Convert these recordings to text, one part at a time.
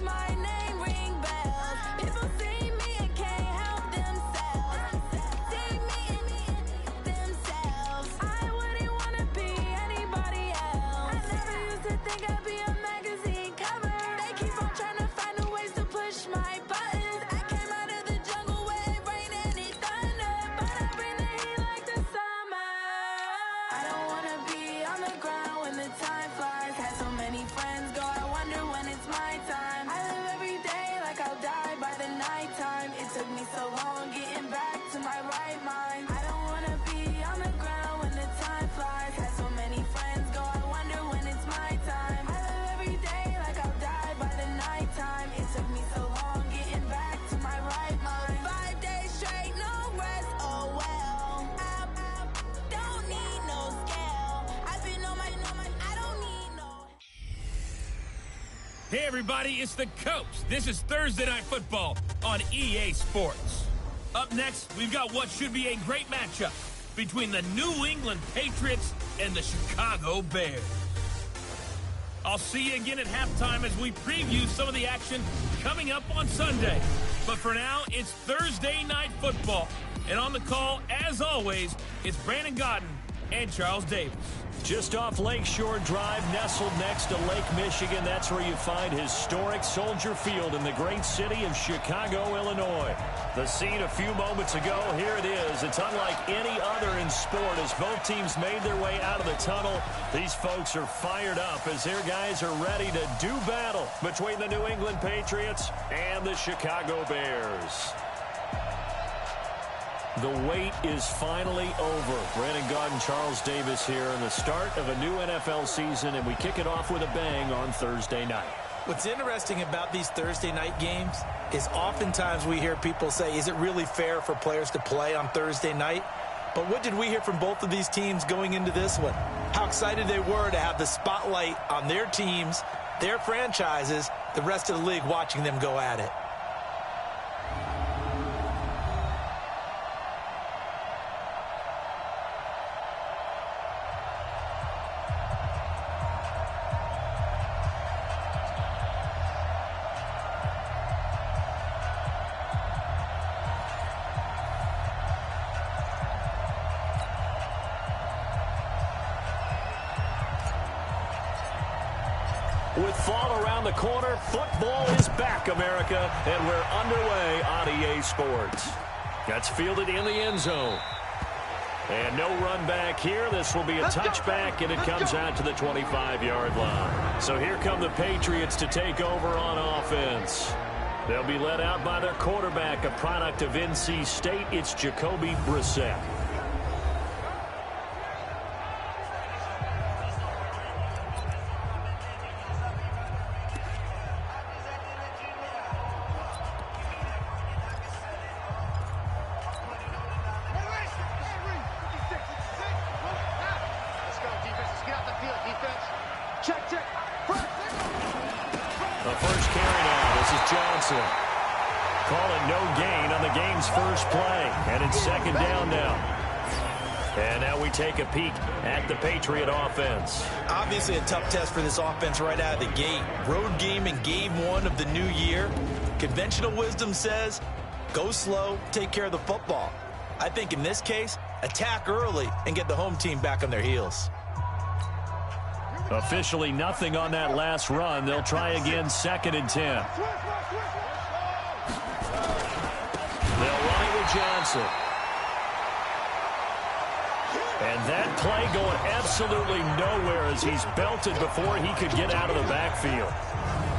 my name ring bells. People see me and can't help themselves. See me and themselves. I wouldn't want to be anybody else. I never used to think I'd be a magazine cover. They keep on trying to find new ways to push my buttons. I came out of the jungle where it rained and it thunder, but I bring the heat like the summer. I don't want to be on the ground when the time flies. Had so many friends go, I wonder when it's my time. I live every day like I'll die by the nighttime. It took me so long getting back to my right mind. I don't want to be on the ground when the time flies. Had so many friends go, I wonder when it's my time. I live every day like I'll die by the nighttime. It took me so long getting back to my right mind. 5 days straight, no rest, oh well. I don't need no scale. I've been on my, I don't need no. Hey everybody, it's the Coach. This is Thursday Night Football on EA Sports. Up next, we've got what should be a great matchup between the New England Patriots and the Chicago Bears. I'll see you again at halftime as we preview some of the action coming up on Sunday. But for now, it's Thursday Night Football. And on the call, as always, it's Brandon Godden and Charles Davis. Just off Lakeshore Drive, nestled next to Lake Michigan. That's where you find historic Soldier Field in the great city of Chicago, Illinois. The scene a few moments ago, here it is. It's unlike any other in sport as both teams made their way out of the tunnel. These folks are fired up as their guys are ready to do battle between the New England Patriots and the Chicago Bears. The wait is finally over. Brandon Godden, Charles Davis here in the start of a new NFL season, and we kick it off with a bang on Thursday night. What's interesting about these Thursday night games is oftentimes we hear people say, is it really fair for players to play on Thursday night? But what did we hear from both of these teams going into this one? How excited they were to have the spotlight on their teams, their franchises, the rest of the league watching them go at it. With fall around the corner, football is back, America, and we're underway on EA Sports. That's fielded in the end zone. And no run back here. This will be a touchback, and it comes out to the 25-yard line. So here come the Patriots to take over on offense. They'll be led out by their quarterback, a product of NC State. It's Jacoby Brissett. Call it no gain on the game's first play, and it's second down now. And now we take a peek at the Patriot offense. Obviously a tough test for this offense right out of the gate. Road game in game one of the new year. Conventional wisdom says, go slow, take care of the football. I think in this case, attack early and get the home team back on their heels. Officially nothing on that last run. They'll try again, 2nd and 10. They'll run it with Johnson. And that play going absolutely nowhere as he's belted before he could get out of the backfield.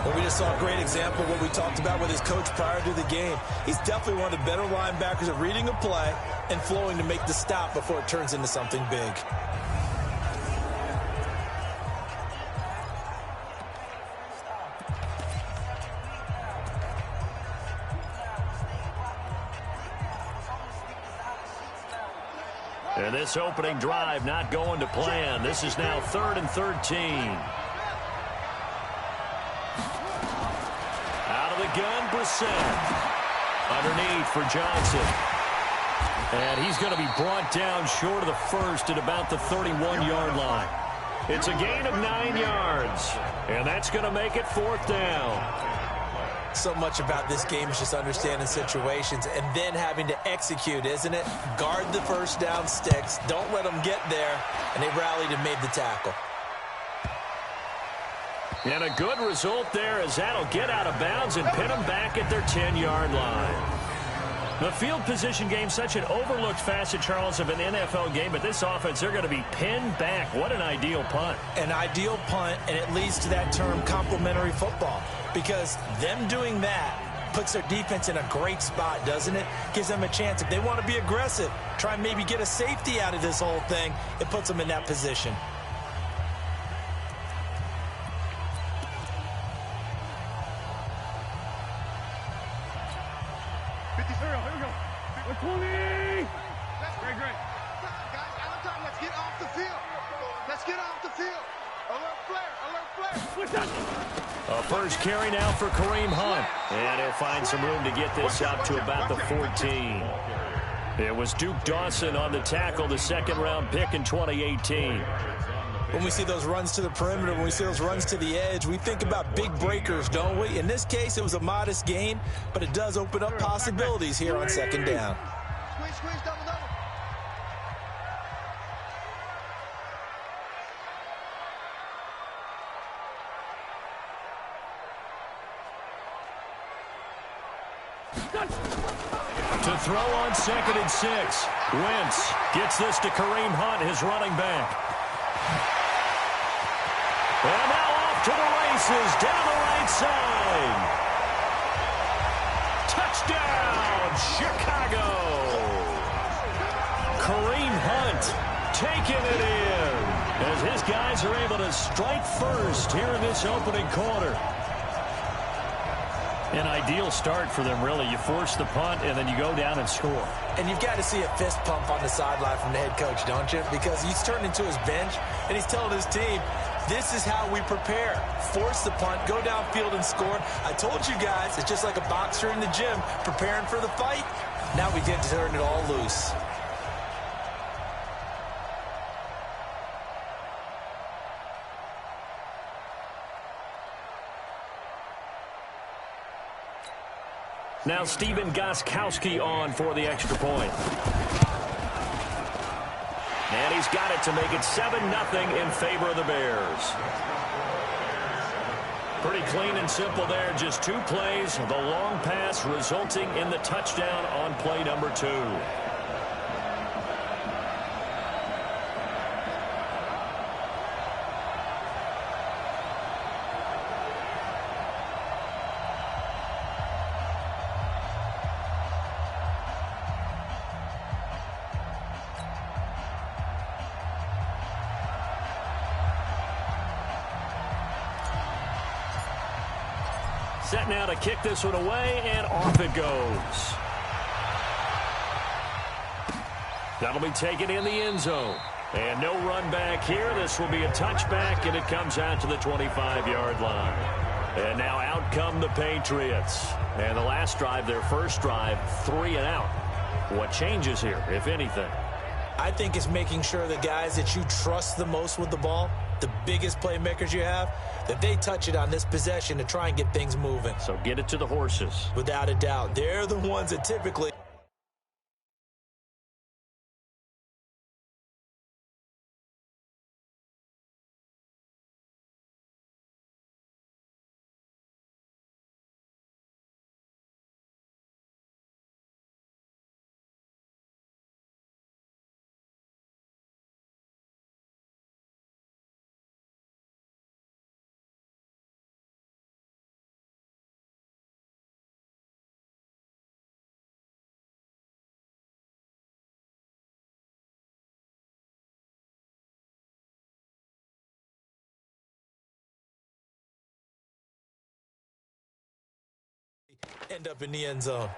Well, we just saw a great example of what we talked about with his coach prior to the game. He's definitely one of the better linebackers at reading a play and flowing to make the stop before it turns into something big. And this opening drive not going to plan. This is now 3rd and 13. Out of the gun, Brissett. Underneath for Johnson. And he's going to be brought down short of the first at about the 31-yard line. It's a gain of 9 yards. And that's going to make it 4th down. So much about this game is just understanding situations and then having to execute, isn't it? Guard the first down sticks. Don't let them get there. And they rallied and made the tackle. And a good result there as that'll get out of bounds and pin them back at their 10-yard line. The field position game, such an overlooked facet, Charles, of an NFL game, but this offense, they're going to be pinned back. What an ideal punt. An ideal punt, and it leads to that term complementary football, because them doing that puts their defense in a great spot, doesn't it? Gives them a chance. If they want to be aggressive, try and maybe get a safety out of this whole thing, it puts them in that position. A first carry now for Kareem Hunt. And he'll find some room to get this out to about the 14. It was Duke Dawson on the tackle, the second-round pick in 2018. When we see those runs to the perimeter, when we see those runs to the edge, we think about big breakers, don't we? In this case, it was a modest gain, but it does open up possibilities here on second down. Squeeze, double. To throw on 2nd and 6. Wentz gets this to Kareem Hunt, his running back. And now off to the races, down the right side. Touchdown, Chicago. Kareem Hunt taking it in as his guys are able to strike first here in this opening quarter. An ideal start for them, really. You force the punt, and then you go down and score. And you've got to see a fist pump on the sideline from the head coach, don't you? Because he's turned into his bench, and he's telling his team, this is how we prepare. Force the punt, go downfield and score. I told you guys, it's just like a boxer in the gym preparing for the fight. Now we get to turn it all loose. Now Stephen Gostkowski on for the extra point. And he's got it to make it 7-0 in favor of the Bears. Pretty clean and simple there. Just 2 plays. The long pass resulting in the touchdown on play number 2. Set now to kick this one away, and off it goes. That'll be taken in the end zone. And no run back here. This will be a touchback, and it comes out to the 25-yard line. And now out come the Patriots. And the last drive, their first drive, 3 and out. What changes here, if anything? I think it's making sure the guys that you trust the most with the ball, the biggest playmakers you have, that they touch it on this possession to try and get things moving. So get it to the horses. Without a doubt. They're the ones that typically... end up in the end zone.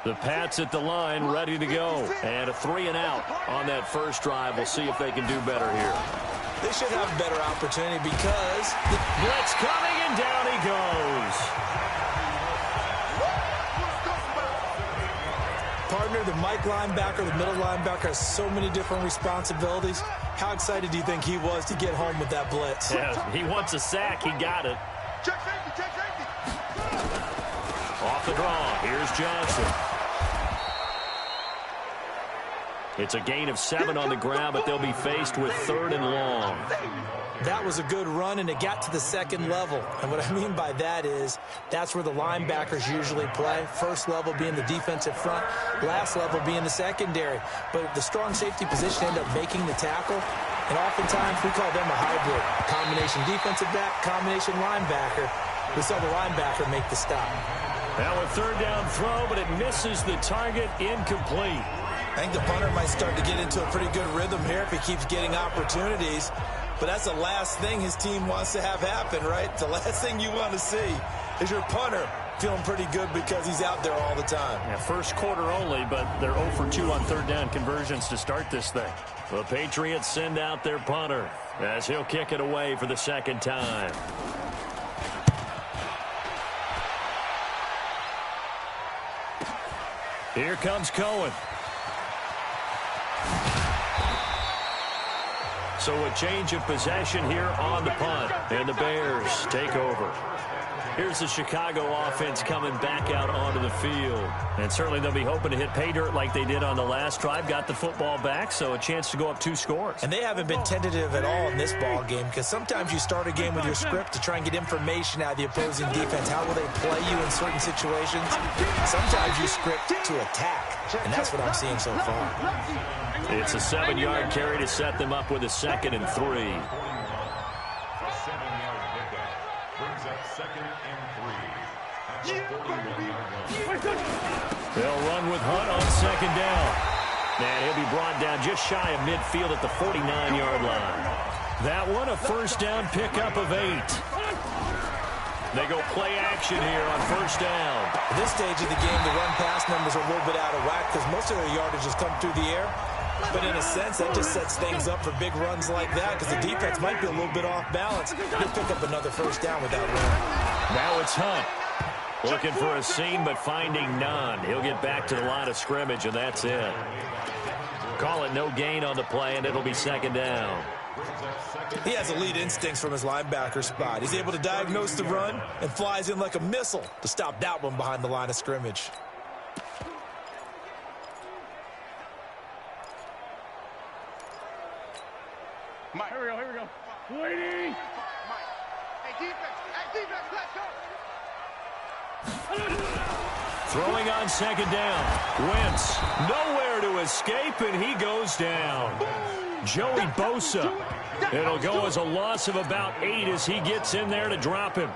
The Pats at the line, ready to go. And a 3 and out on that first drive. We'll see if they can do better here. They should have a better opportunity because... Blitz coming, and down he goes. Partner, the Mike linebacker, the middle linebacker has so many different responsibilities. How excited do you think he was to get home with that blitz? Yeah, he wants a sack. He got it. Check safety, check safety. Off the draw. Here's Johnson. It's a gain of 7 on the ground, but they'll be faced with 3rd and long. That was a good run, and it got to the second level. And what I mean by that is that's where the linebackers usually play. First level being the defensive front, last level being the secondary. But the strong safety position ended up making the tackle, and oftentimes we call them a hybrid. Combination defensive back, combination linebacker. We saw the linebacker make the stop. Now a 3rd down throw, but it misses the target, incomplete. I think the punter might start to get into a pretty good rhythm here if he keeps getting opportunities. But that's the last thing his team wants to have happen, right? The last thing you want to see is your punter feeling pretty good because he's out there all the time. Yeah, first quarter only, but they're 0 for 2 on 3rd down conversions to start this thing. The Patriots send out their punter as he'll kick it away for the 2nd time. Here comes Cohen. So a change of possession here on the punt, and the Bears take over. Here's the Chicago offense coming back out onto the field. And certainly they'll be hoping to hit pay dirt like they did on the last drive. Got the football back, so a chance to go up 2 scores. And they haven't been tentative at all in this ball game because sometimes you start a game with your script to try and get information out of the opposing defense. How will they play you in certain situations? Sometimes you script to attack, and that's what I'm seeing so far. It's a 7-yard carry to set them up with a 2nd and 3. A 7-yard pickup brings up 2nd and 3 at the 41-yard line. They'll run with Hunt on 2nd down. And he'll be brought down just shy of midfield at the 49-yard line. That one a 1st down pickup of 8. They go play action here on 1st down. At this stage of the game, the run-pass numbers are a little bit out of whack because most of their yardage has come through the air. But in a sense, that just sets things up for big runs like that because the defense might be a little bit off balance. He'll pick up another 1st down with that run. Now it's Hunt. Looking for a seam, but finding none. He'll get back to the line of scrimmage, and that's it. Call it no gain on the play, and it'll be 2nd down. He has elite instincts from his linebacker spot. He's able to diagnose the run and flies in like a missile to stop that one behind the line of scrimmage. Mike. Here we go, here we go. Waiting. Mike. Hey, defense, let's go. Throwing on 2nd down. Wentz nowhere to escape, and he goes down. Joey Bosa. It'll go as a loss of about 8 as he gets in there to drop him.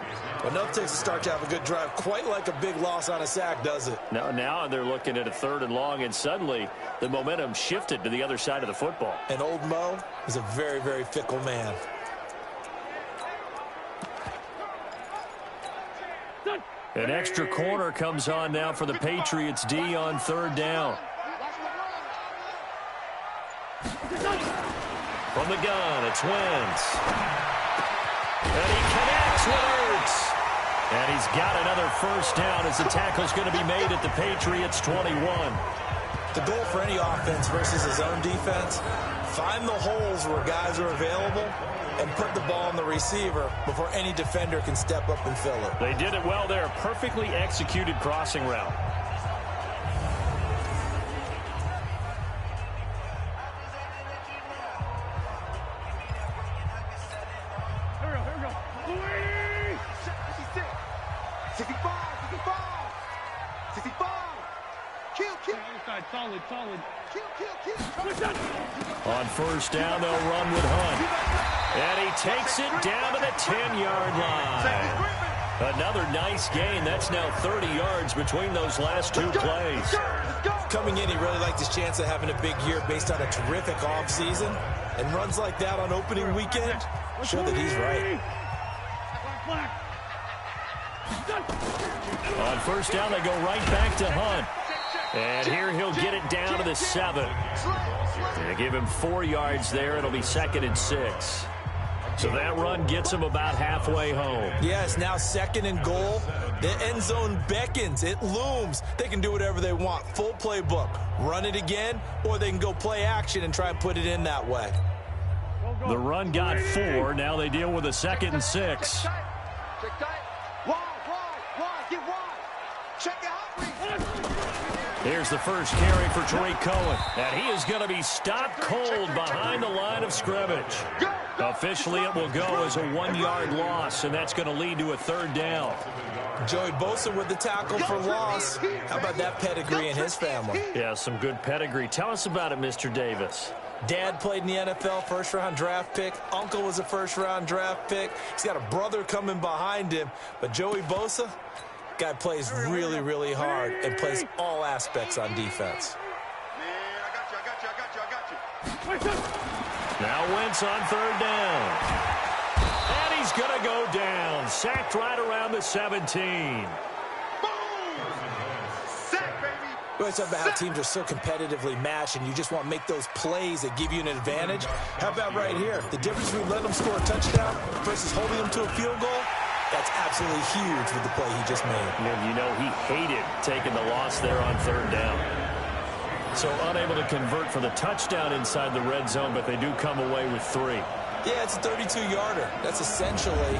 Enough takes to start to have a good drive. Quite like a big loss on a sack, does it? Now they're looking at a 3rd and long, and suddenly the momentum shifted to the other side of the football. And old Mo is a very, very fickle man. An extra corner comes on now for the Patriots D on 3rd down. From the gun, it's Wentz. And he connects with Ertz. And he's got another 1st down as the tackle's going to be made at the Patriots 21. The goal for any offense versus his own defense, find the holes where guys are available and put the ball on the receiver before any defender can step up and fill it. They did it well there. Perfectly executed crossing route. Solid. On 1st down, they'll run with Hunt. And he takes it down to the 10-yard line. Another nice gain. That's now 30 yards between those last 2 plays. Coming in, he really liked his chance of having a big year based on a terrific offseason. And runs like that on opening weekend show that he's right. On 1st down, they go right back to Hunt. And here he'll get it down to the 7. And give him 4 yards there. It'll be 2nd and 6. So that run gets him about halfway home. Yes, now 2nd and goal. The end zone beckons. It looms. They can do whatever they want. Full playbook. Run it again, or they can go play action and try and put it in that way. The run got 4. Now they deal with a 2nd and 6. Check tight. Wide. Get wide. Check out. Here's the first carry for Tariq Cohen. And he is going to be stopped cold behind the line of scrimmage. Officially, it will go as a 1-yard loss, and that's going to lead to a 3rd down. Joey Bosa with the tackle for loss. How about that pedigree in his family? Yeah, some good pedigree. Tell us about it, Mr. Davis. Dad played in the NFL, first-round draft pick. Uncle was a first-round draft pick. He's got a brother coming behind him. But Joey Bosa, guy plays really, really hard and plays all aspects on defense. I got you. Now Wentz on 3rd down. And he's going to go down. Sacked right around the 17. We always talk about how teams are so competitively matched, and you just want to make those plays that give you an advantage. How about right here? The difference between letting them score a touchdown versus holding them to a field goal, that's absolutely huge with the play he just made. And you know he hated taking the loss there on 3rd down. So unable to convert for the touchdown inside the red zone, but they do come away with 3. Yeah, it's a 32-yarder. That's essentially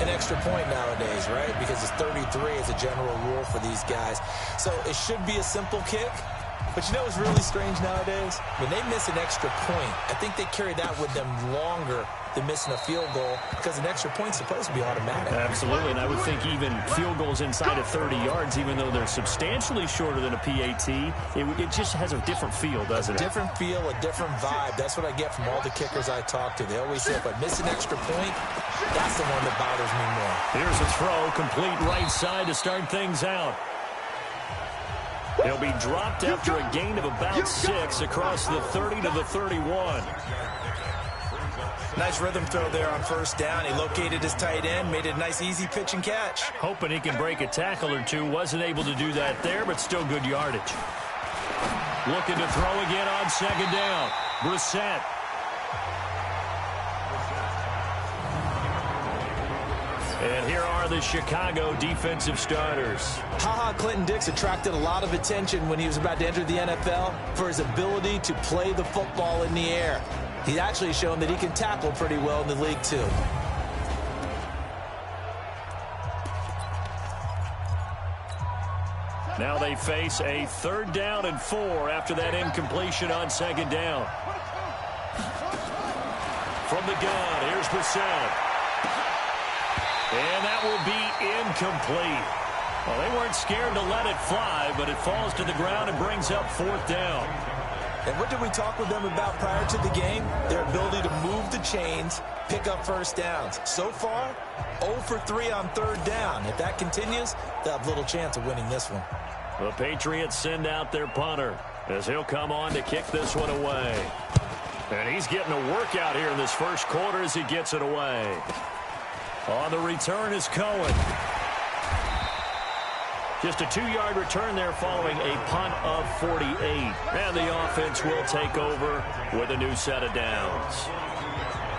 an extra point nowadays, right? Because it's 33 as a general rule for these guys. So it should be a simple kick. But you know what's really strange nowadays? When they miss an extra point, I think they carry that with them longer than missing a field goal because an extra point's supposed to be automatic. Absolutely, and I would think even field goals inside of 30 yards, even though they're substantially shorter than a PAT, it just has a different feel, doesn't it? A different feel, a different vibe. That's what I get from all the kickers I talk to. They always say if I miss an extra point, that's the one that bothers me more. Here's a throw, complete right side to start things out. He'll be dropped after a gain of about 6 across the 30 to the 31. Nice rhythm throw there on 1st down. He located his tight end, made it a nice easy pitch and catch. Hoping he can break a tackle or two. Wasn't able to do that there, but still good yardage. Looking to throw again on 2nd down. Brissett. And here are the Chicago defensive starters. Ha-Ha Clinton-Dix attracted a lot of attention when he was about to enter the NFL for his ability to play the football in the air. He's actually shown that he can tackle pretty well in the league, too. Now they face a 3rd down and 4 after that incompletion on 2nd down. From the gun, here's Brissett. And that will be incomplete. Well, they weren't scared to let it fly, but it falls to the ground and brings up 4th down. And what did we talk with them about prior to the game? Their ability to move the chains, pick up 1st downs. So far, 0 for 3 on 3rd down. If that continues, they'll have little chance of winning this one. The Patriots send out their punter as he'll come on to kick this one away. And he's getting a workout here in this 1st quarter as he gets it away. On the return is Cohen. Just a 2-yard return there following a punt of 48. And the offense will take over with a new set of downs.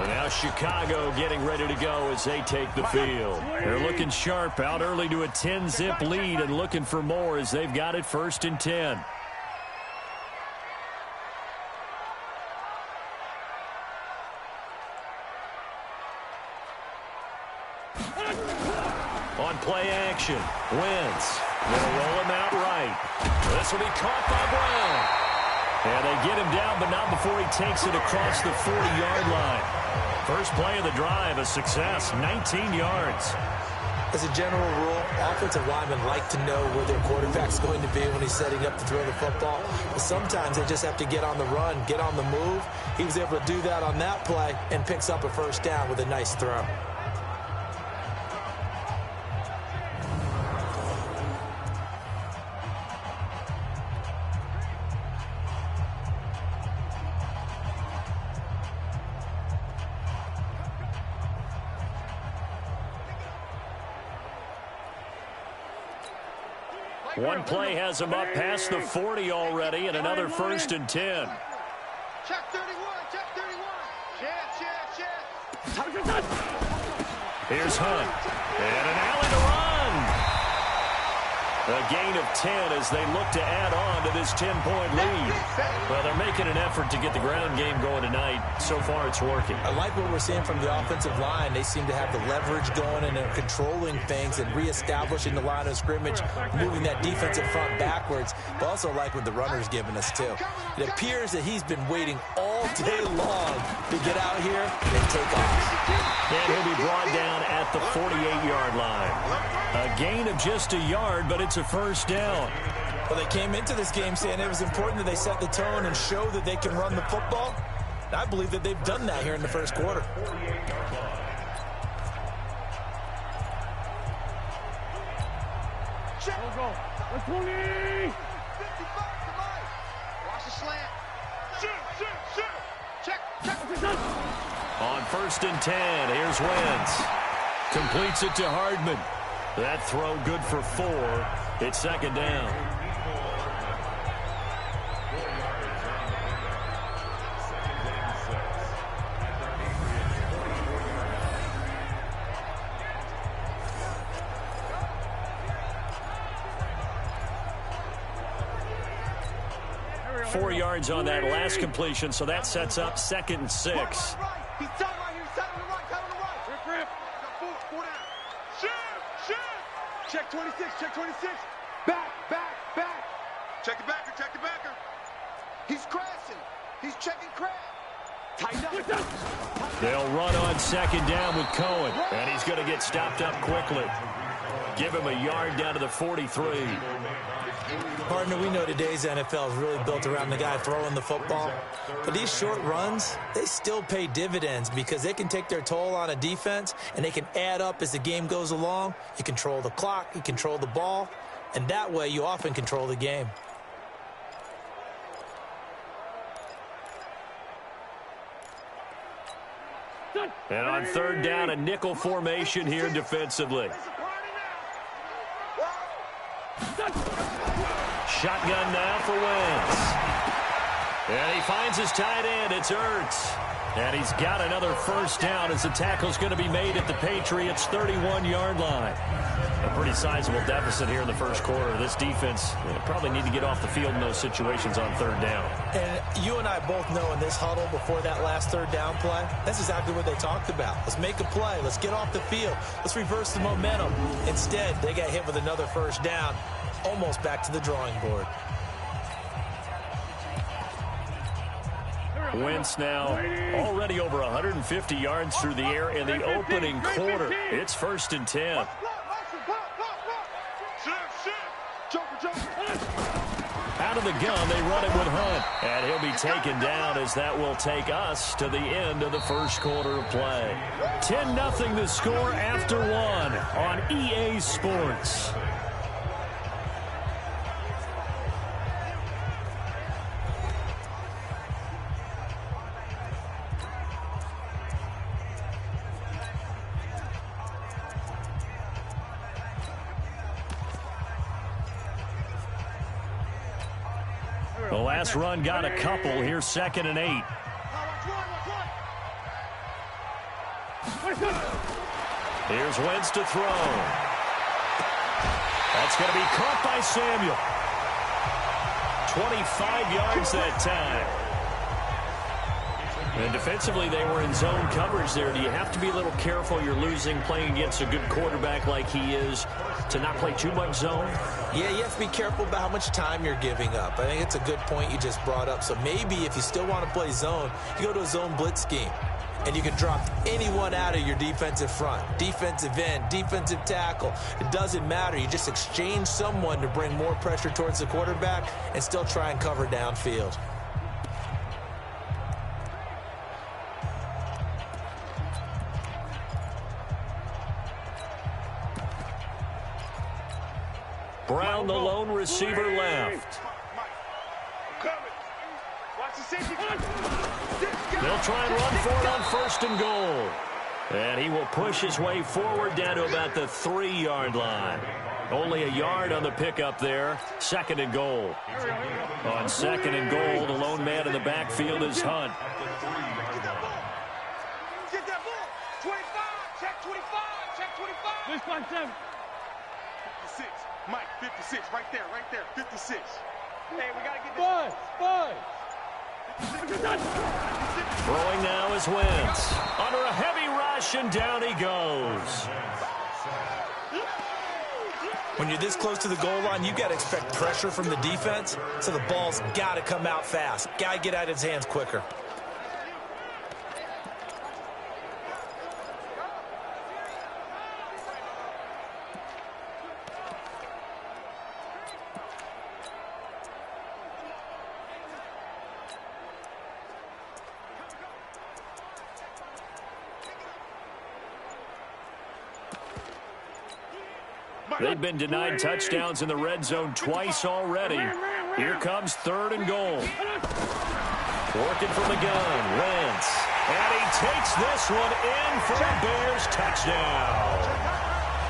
And now Chicago getting ready to go as they take the field. They're looking sharp, out early to a 10-zip lead and looking for more as they've got it 1st and 10. On play action, Wentz. Gonna roll him out right. This will be caught by Brown. And they get him down, but not before he takes it across the 40-yard line. First play of the drive, a success, 19 yards. As a general rule, offensive linemen like to know where their quarterback's going to be when he's setting up to throw the football. But sometimes they just have to get on the run, get on the move. He was able to do that on that play and picks up a 1st down with a nice throw. One play has him up past the 40 already, and another 1st and 10. Check 31, check 31. Check. Here's Hunt. And an alley to run. A gain of 10 as they look to add on to this 10-point lead. Well, they're making an effort to get the ground game going tonight. So far, it's working. I like what we're seeing from the offensive line. They seem to have the leverage going, and they're controlling things and reestablishing the line of scrimmage, moving that defensive front backwards. But also like what the runner's giving us, too. It appears that he's been waiting all day long to get out here and take off. And he'll be brought down at the 48-yard line. A gain of just a yard, but it's a first down. Well, they came into this game saying it was important that they set the tone and show that they can run the football. And I believe that they've done that here in the first quarter. Watch the slant. Shoot. Check. On 1st and 10, here's Wentz. Completes it to Hardman. That throw good for 4. It's second down. Four yards on that last completion, so that sets up 2nd and 6. He's tight right here. Tight on the right. Grip. Four down. Shoot. Check 26. Back. Check the backer. He's crashing. He's checking crash. Tighten up. They'll run on 2nd down with Cohen, and he's going to get stopped up quickly. Give him a yard down to the 43. Partner, we know today's NFL is really built around the guy throwing the football. But these short runs, they still pay dividends because they can take their toll on a defense, and they can add up as the game goes along. You control the clock, you control the ball, and that way you often control the game. And on 3rd down, a nickel formation here defensively. Shotgun now for Wentz. And he finds his tight end. It's Ertz. And he's got another first down as the tackle's going to be made at the Patriots' 31-yard line. A pretty sizable deficit here in the first quarter. This defense probably need to get off the field in those situations on 3rd down. And you and I both know in this huddle before that last 3rd down play, that's exactly what they talked about. Let's make a play. Let's get off the field. Let's reverse the momentum. Instead, they got hit with another first down, almost back to the drawing board. Wentz now already over 150 yards through the air in the opening quarter. It's 1st and 10. Out of the gun, they run it with Hunt. And he'll be taken down as that will take us to the end of the first quarter of play. 10-0 the score after 1 on EA Sports. The last run got a couple. Here's 2nd and 8. Here's Wentz to throw. That's going to be caught by Samuel. 25 yards that time. And defensively, they were in zone coverage there. Do you have to be a little careful? You're losing, playing against a good quarterback like he is, to not play too much zone? Yeah, you have to be careful about how much time you're giving up. I think it's a good point you just brought up. So maybe if you still want to play zone, you go to a zone blitz scheme. And you can drop anyone out of your defensive front, defensive end, defensive tackle. It doesn't matter. You just exchange someone to bring more pressure towards the quarterback and still try and cover downfield. Brown, the lone receiver, left. They'll try and run for it on 1st and goal. And he will push his way forward down to about the 3-yard line. Only a yard on the pickup there. 2nd and goal. On 2nd and goal, the lone man in the backfield is Hunt. Get that ball. 25. Check 25. Check 25. 657. 56. Mike, 56. Right there, 56. Hey, we got to get this. Five. Throwing now is Wentz. Under a heavy rush, and down he goes. When you're this close to the goal line, you got to expect pressure from the defense, so the ball's got to come out fast. Got to get out of his hands quicker. They've been denied touchdowns in the red zone twice already. Here comes 3rd and goal. Working from the gun, Wentz. And he takes this one in for a Bears touchdown.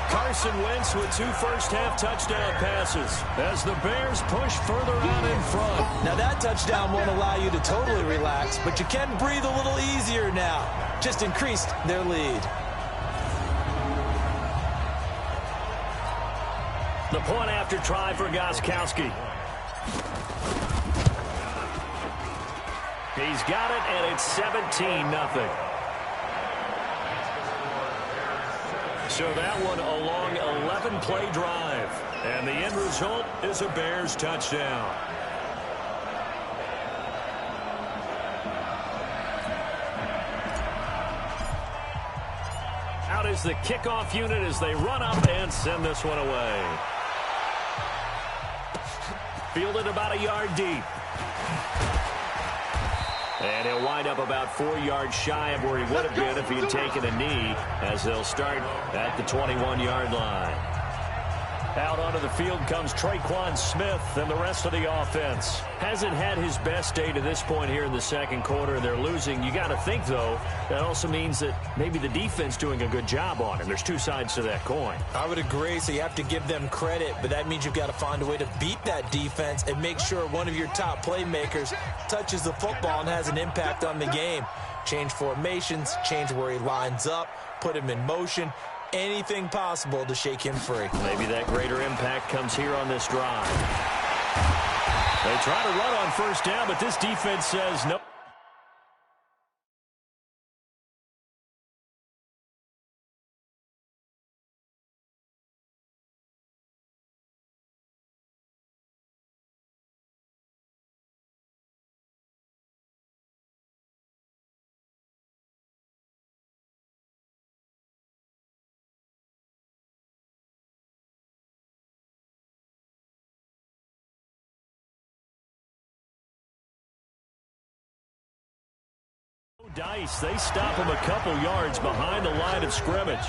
Carson Wentz with 2 first-half touchdown passes as the Bears push further out in front. Now that touchdown won't allow you to totally relax, but you can breathe a little easier now. Just increased their lead. The point after try for Gostkowski. He's got it, and it's 17-0. So that one a long 11-play drive. And the end result is a Bears touchdown. Out is the kickoff unit as they run up and send this one away. Fielded about a yard deep. And he'll wind up about 4 yards shy of where he would have been if he had taken a knee, as they'll start at the 21-yard line. Out onto the field comes Traquan Smith and the rest of the offense. Hasn't had his best day to this point here in the second quarter, and they're losing. You got to think, though, that also means that maybe the defense doing a good job on him. There's 2 sides to that coin. I would agree, so you have to give them credit, but that means you've got to find a way to beat that defense and make sure one of your top playmakers touches the football and has an impact on the game. Change formations, change where he lines up, put him in motion. Anything possible to shake him free. Maybe that greater impact comes here on this drive. They try to run on first down, but this defense says no. Dice, they stop him a couple yards behind the line of scrimmage.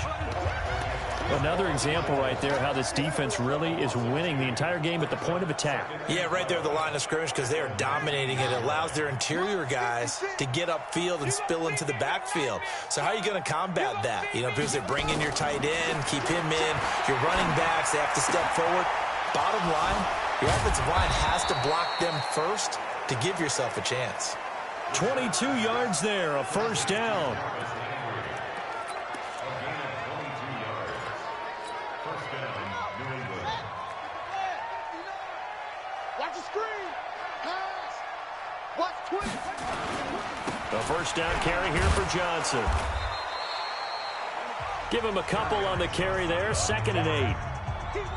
Another example right there how this defense really is winning the entire game at the point of attack. Yeah, right there at the line of scrimmage because they are dominating it. It allows their interior guys to get upfield and spill into the backfield. So how are you going to combat that? You know, because they bring in your tight end, keep him in. Your running backs, they have to step forward. Bottom line, your offensive line has to block them first to give yourself a chance. 22 yards there, a first down. Watch the screen. Pass. Watch twist. The first down carry here for Johnson. Give him a couple on the carry there, 2nd and 8.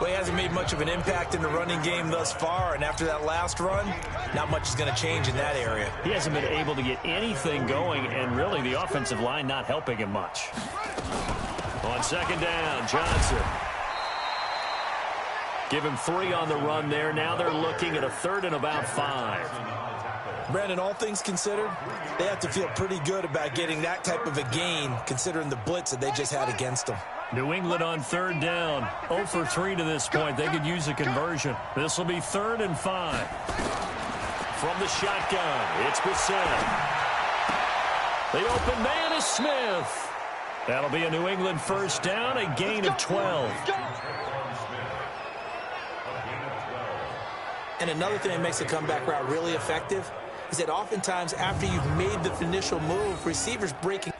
Well, he hasn't made much of an impact in the running game thus far, and after that last run, not much is going to change in that area. He hasn't been able to get anything going, and really the offensive line not helping him much. On 2nd down, Johnson. Give him 3 on the run there. Now they're looking at a 3rd and about 5. Brandon, all things considered, they have to feel pretty good about getting that type of a gain, considering the blitz that they just had against them. New England on 3rd down. 0 for 3 to this point. They could use a conversion. This will be 3rd and 5. From the shotgun, it's Bissett. The open man is Smith. That'll be a New England first down, a gain of 12. And another thing that makes the comeback route really effective is that oftentimes after you've made the initial move, receivers breaking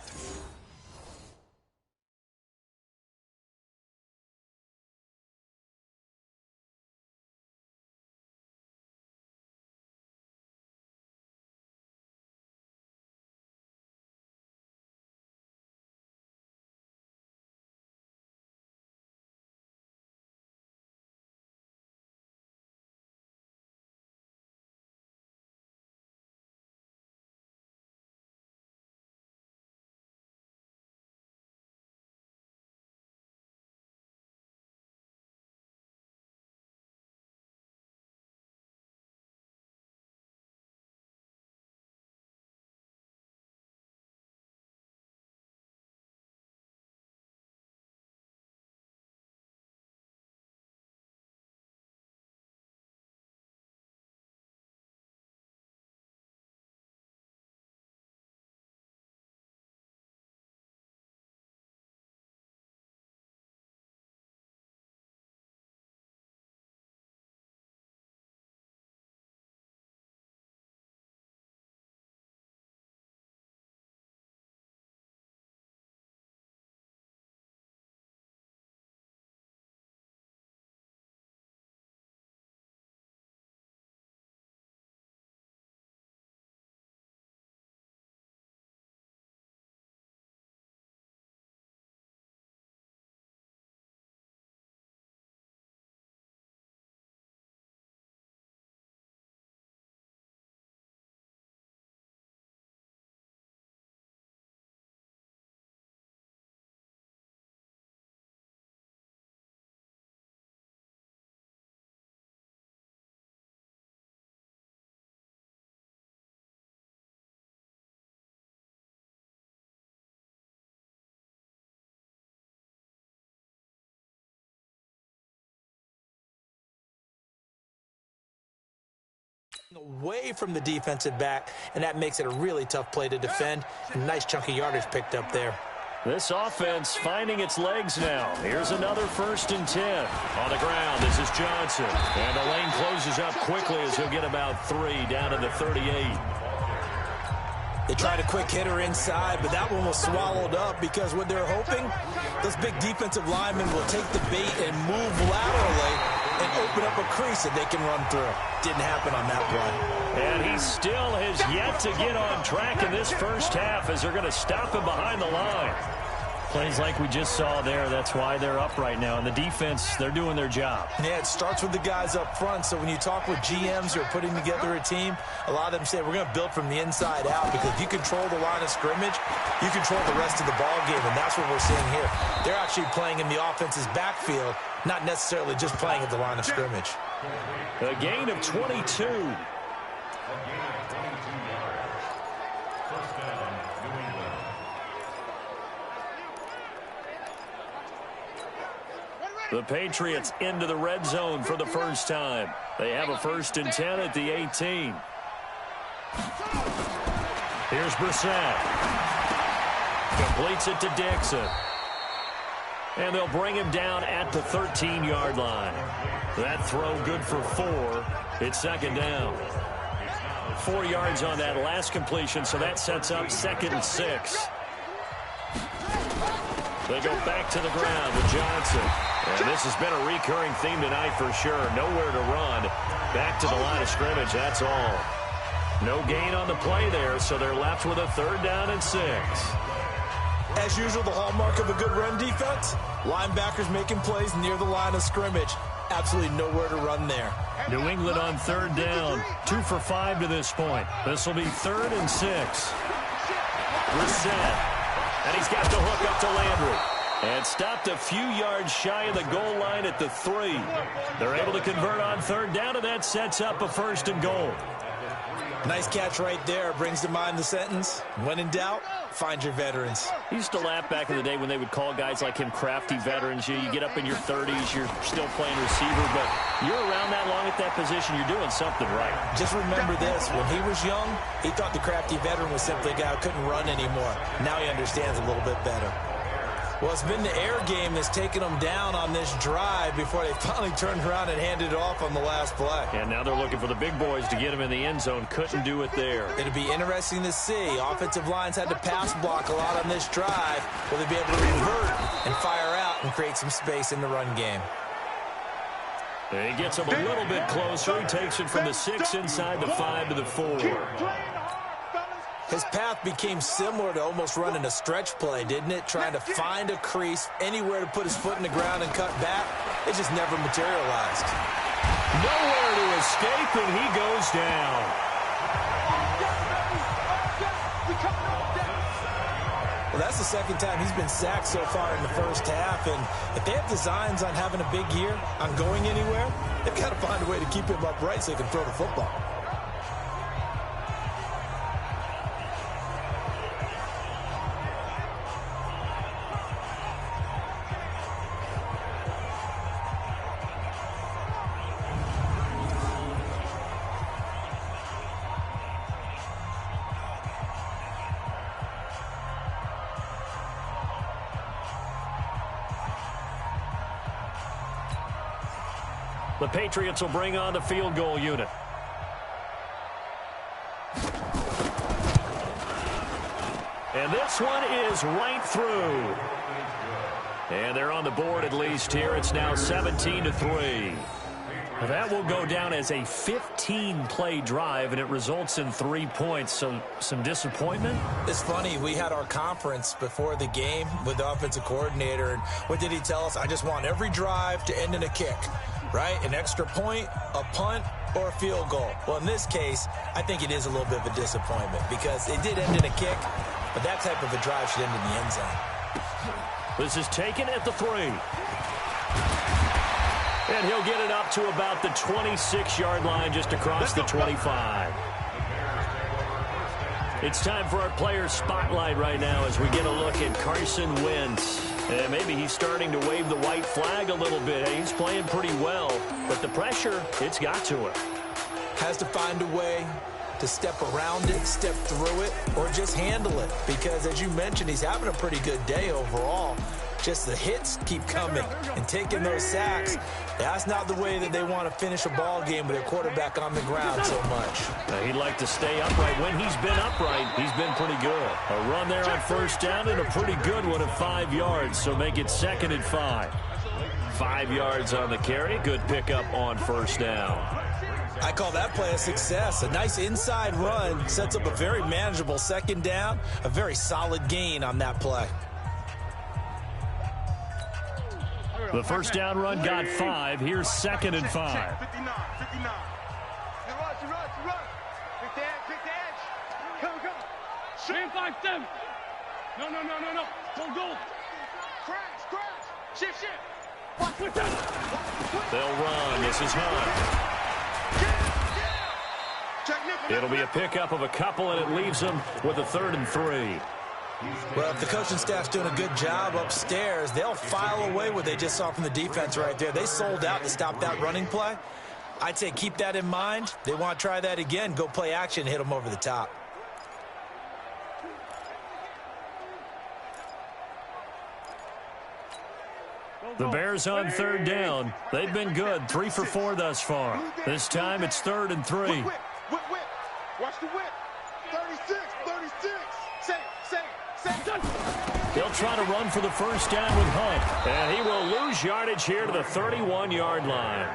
Away from the defensive back, and that makes it a really tough play to defend. A nice chunk of yardage picked up there. This offense finding its legs now. Here's another 1st and 10. On the ground, this is Johnson. And the lane closes up quickly as he'll get about 3 down to the 38. They tried a quick hitter inside, but that one was swallowed up because what they're hoping, those big defensive linemen will take the bait and move laterally and open up a crease that they can run through. Didn't happen on that play. And he still has yet to get on track in this first half as they're going to stop him behind the line. Plays like we just saw there, that's why they're up right now. And the defense, they're doing their job. Yeah, it starts with the guys up front. So when you talk with GMs who are putting together a team, a lot of them say we're going to build from the inside out, because if you control the line of scrimmage, you control the rest of the ball game, and that's what we're seeing here. They're actually playing in the offense's backfield, not necessarily just playing at the line of scrimmage. A gain of 22. The Patriots into the red zone for the first time. They have a 1st and 10 at the 18. Here's Brissett. Completes it to Dixon. And they'll bring him down at the 13-yard line. That throw good for 4. It's 2nd down. 4 yards on that last completion, so that sets up 2nd and 6. They go back to the ground with Johnson. And this has been a recurring theme tonight for sure. Nowhere to run. Back to the line of scrimmage, that's all. No gain on the play there, so they're left with a 3rd down and 6. As usual, the hallmark of a good run defense, linebackers making plays near the line of scrimmage. Absolutely nowhere to run there. New England on 3rd down. 2 for 5 to this point. This will be 3rd and 6. Brissett. And he's got the hook up to Landry. And stopped a few yards shy of the goal line at the 3. They're able to convert on 3rd down, and that sets up a 1st and goal. Nice catch right there. Brings to mind the sentence, when in doubt, find your veterans. He used to laugh back in the day when they would call guys like him crafty veterans. You get up in your 30s, you're still playing receiver, but you're around that long at that position, you're doing something right. Just remember this, when he was young, he thought the crafty veteran was simply a guy who couldn't run anymore. Now he understands a little bit better. Well, it's been the air game that's taken them down on this drive before they finally turned around and handed it off on the last play. And now they're looking for the big boys to get him in the end zone. Couldn't do it there. It'll be interesting to see. Offensive lines had to pass block a lot on this drive. Will they be able to revert and fire out and create some space in the run game? And he gets him a little bit closer. He takes it from the 6 inside the 5 to the 4. His path became similar to almost running a stretch play, didn't it? Trying to find a crease, anywhere to put his foot in the ground and cut back. It just never materialized. Nowhere to escape, and he goes down. Well, that's the 2nd time he's been sacked so far in the first half, and if they have designs on having a big year, on going anywhere, they've got to find a way to keep him upright so he can throw the football. The Patriots will bring on the field goal unit. And this one is right through. And they're on the board at least here. It's now 17-3. That will go down as a 15-play drive, and it results in 3 points. So some disappointment? It's funny. We had our conference before the game with the offensive coordinator, and what did he tell us? I just want every drive to end in a kick, right? An extra point, a punt, or a field goal. Well, in this case, I think it is a little bit of a disappointment because it did end in a kick, but that type of a drive should end in the end zone. This is taken at the 3. And he'll get it up to about the 26-yard line just across the 25. It's time for our player spotlight right now as we get a look at Carson Wentz. And maybe he's starting to wave the white flag a little bit. He's playing pretty well, but the pressure, it's got to him. has to find a way to step around it, step through it, or just handle it. Because as you mentioned, he's having a pretty good day overall. Just the hits keep coming and taking those sacks. That's not the way that they want to finish a ball game with their quarterback on the ground so much. He'd like to stay upright. When he's been upright, he's been pretty good. A run there on first down and a pretty good one of 5 yards, so make it 2nd and 5. 5 yards on the carry. Good pickup on first down. I call that play a success. A nice inside run sets up a very manageable 2nd down. A very solid gain on that play. The first down run got 5. Here's 2nd and 5. 59. He runs. Pick the edge. Come. Shift 5-7. No. Go. Crash. Shift. Watch with them. They'll run. This is Hunt. It'll be a pickup of a couple, and it leaves them with a 3rd and 3. Well, if the coaching staff's doing a good job upstairs, they'll file away what they just saw from the defense right there. They sold out to stop that running play. I'd say keep that in mind. They want to try that again. Go play action, hit them over the top. The Bears on 3rd down. They've been good, 3 for 4 thus far. This time it's 3rd and 3. Whip. Watch the whip. 36. Say. They'll try to run for the first down with Hunt. And he will lose yardage here to the 31-yard line.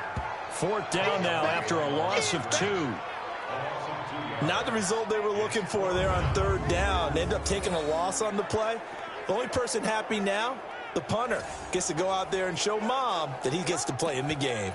4th down now after a loss of 2. Not the result they were looking for there on 3rd down. They ended up taking a loss on the play. The only person happy now, the punter, gets to go out there and show Mom that he gets to play in the game.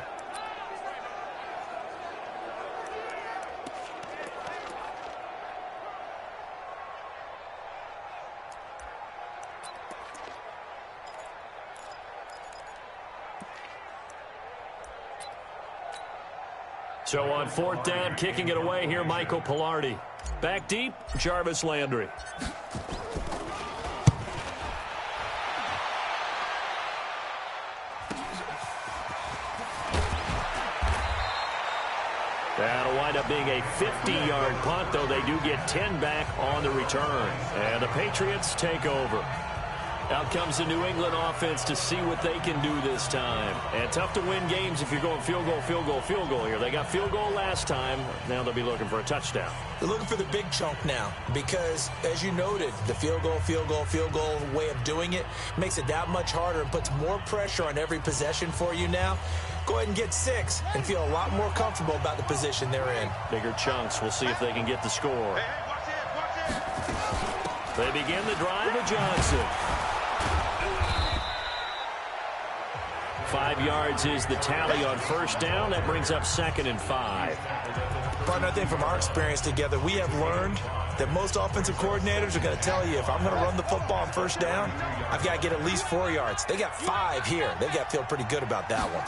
So on 4th down, kicking it away here, Michael Pilardi. Back deep, Jarvis Landry. That'll wind up being a 50-yard punt, though they do get 10 back on the return. And the Patriots take over. Out comes the New England offense to see what they can do this time. And tough to win games if you're going field goal here. They got field goal last time. Now they'll be looking for a touchdown. They're looking for the big chunk now because, as you noted, the field goal way of doing it makes it that much harder and puts more pressure on every possession for you now. Go ahead and get 6 and feel a lot more comfortable about the position they're in. Bigger chunks. We'll see if they can get the score. Hey, watch it. They begin the drive with Johnson. 5 yards is the tally on first down. That brings up 2nd and 5. Partner, I think from our experience together, we have learned that most offensive coordinators are going to tell you, if I'm going to run the football on first down, I've got to get at least 4 yards. They got 5 here. They've got to feel pretty good about that one.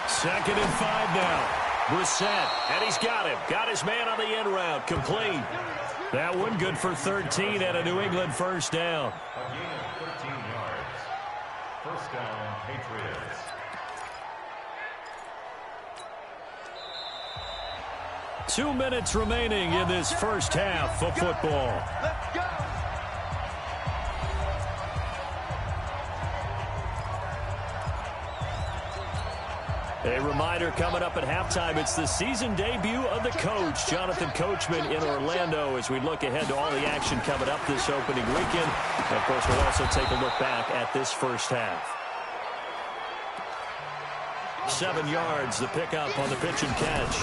2nd and 5 now. Brissett, and he's got him. Got his man on the end route. Complete. That one good for 13 and a New England first down. First down, Patriots. Two minutes remaining in this first half of football. Let's go. A reminder coming up at halftime, it's the season debut of the coach, Jonathan Coachman, in Orlando, as we look ahead to all the action coming up this opening weekend. And of course, we'll also take a look back at this first half. 7 yards, the pickup on the pitch and catch.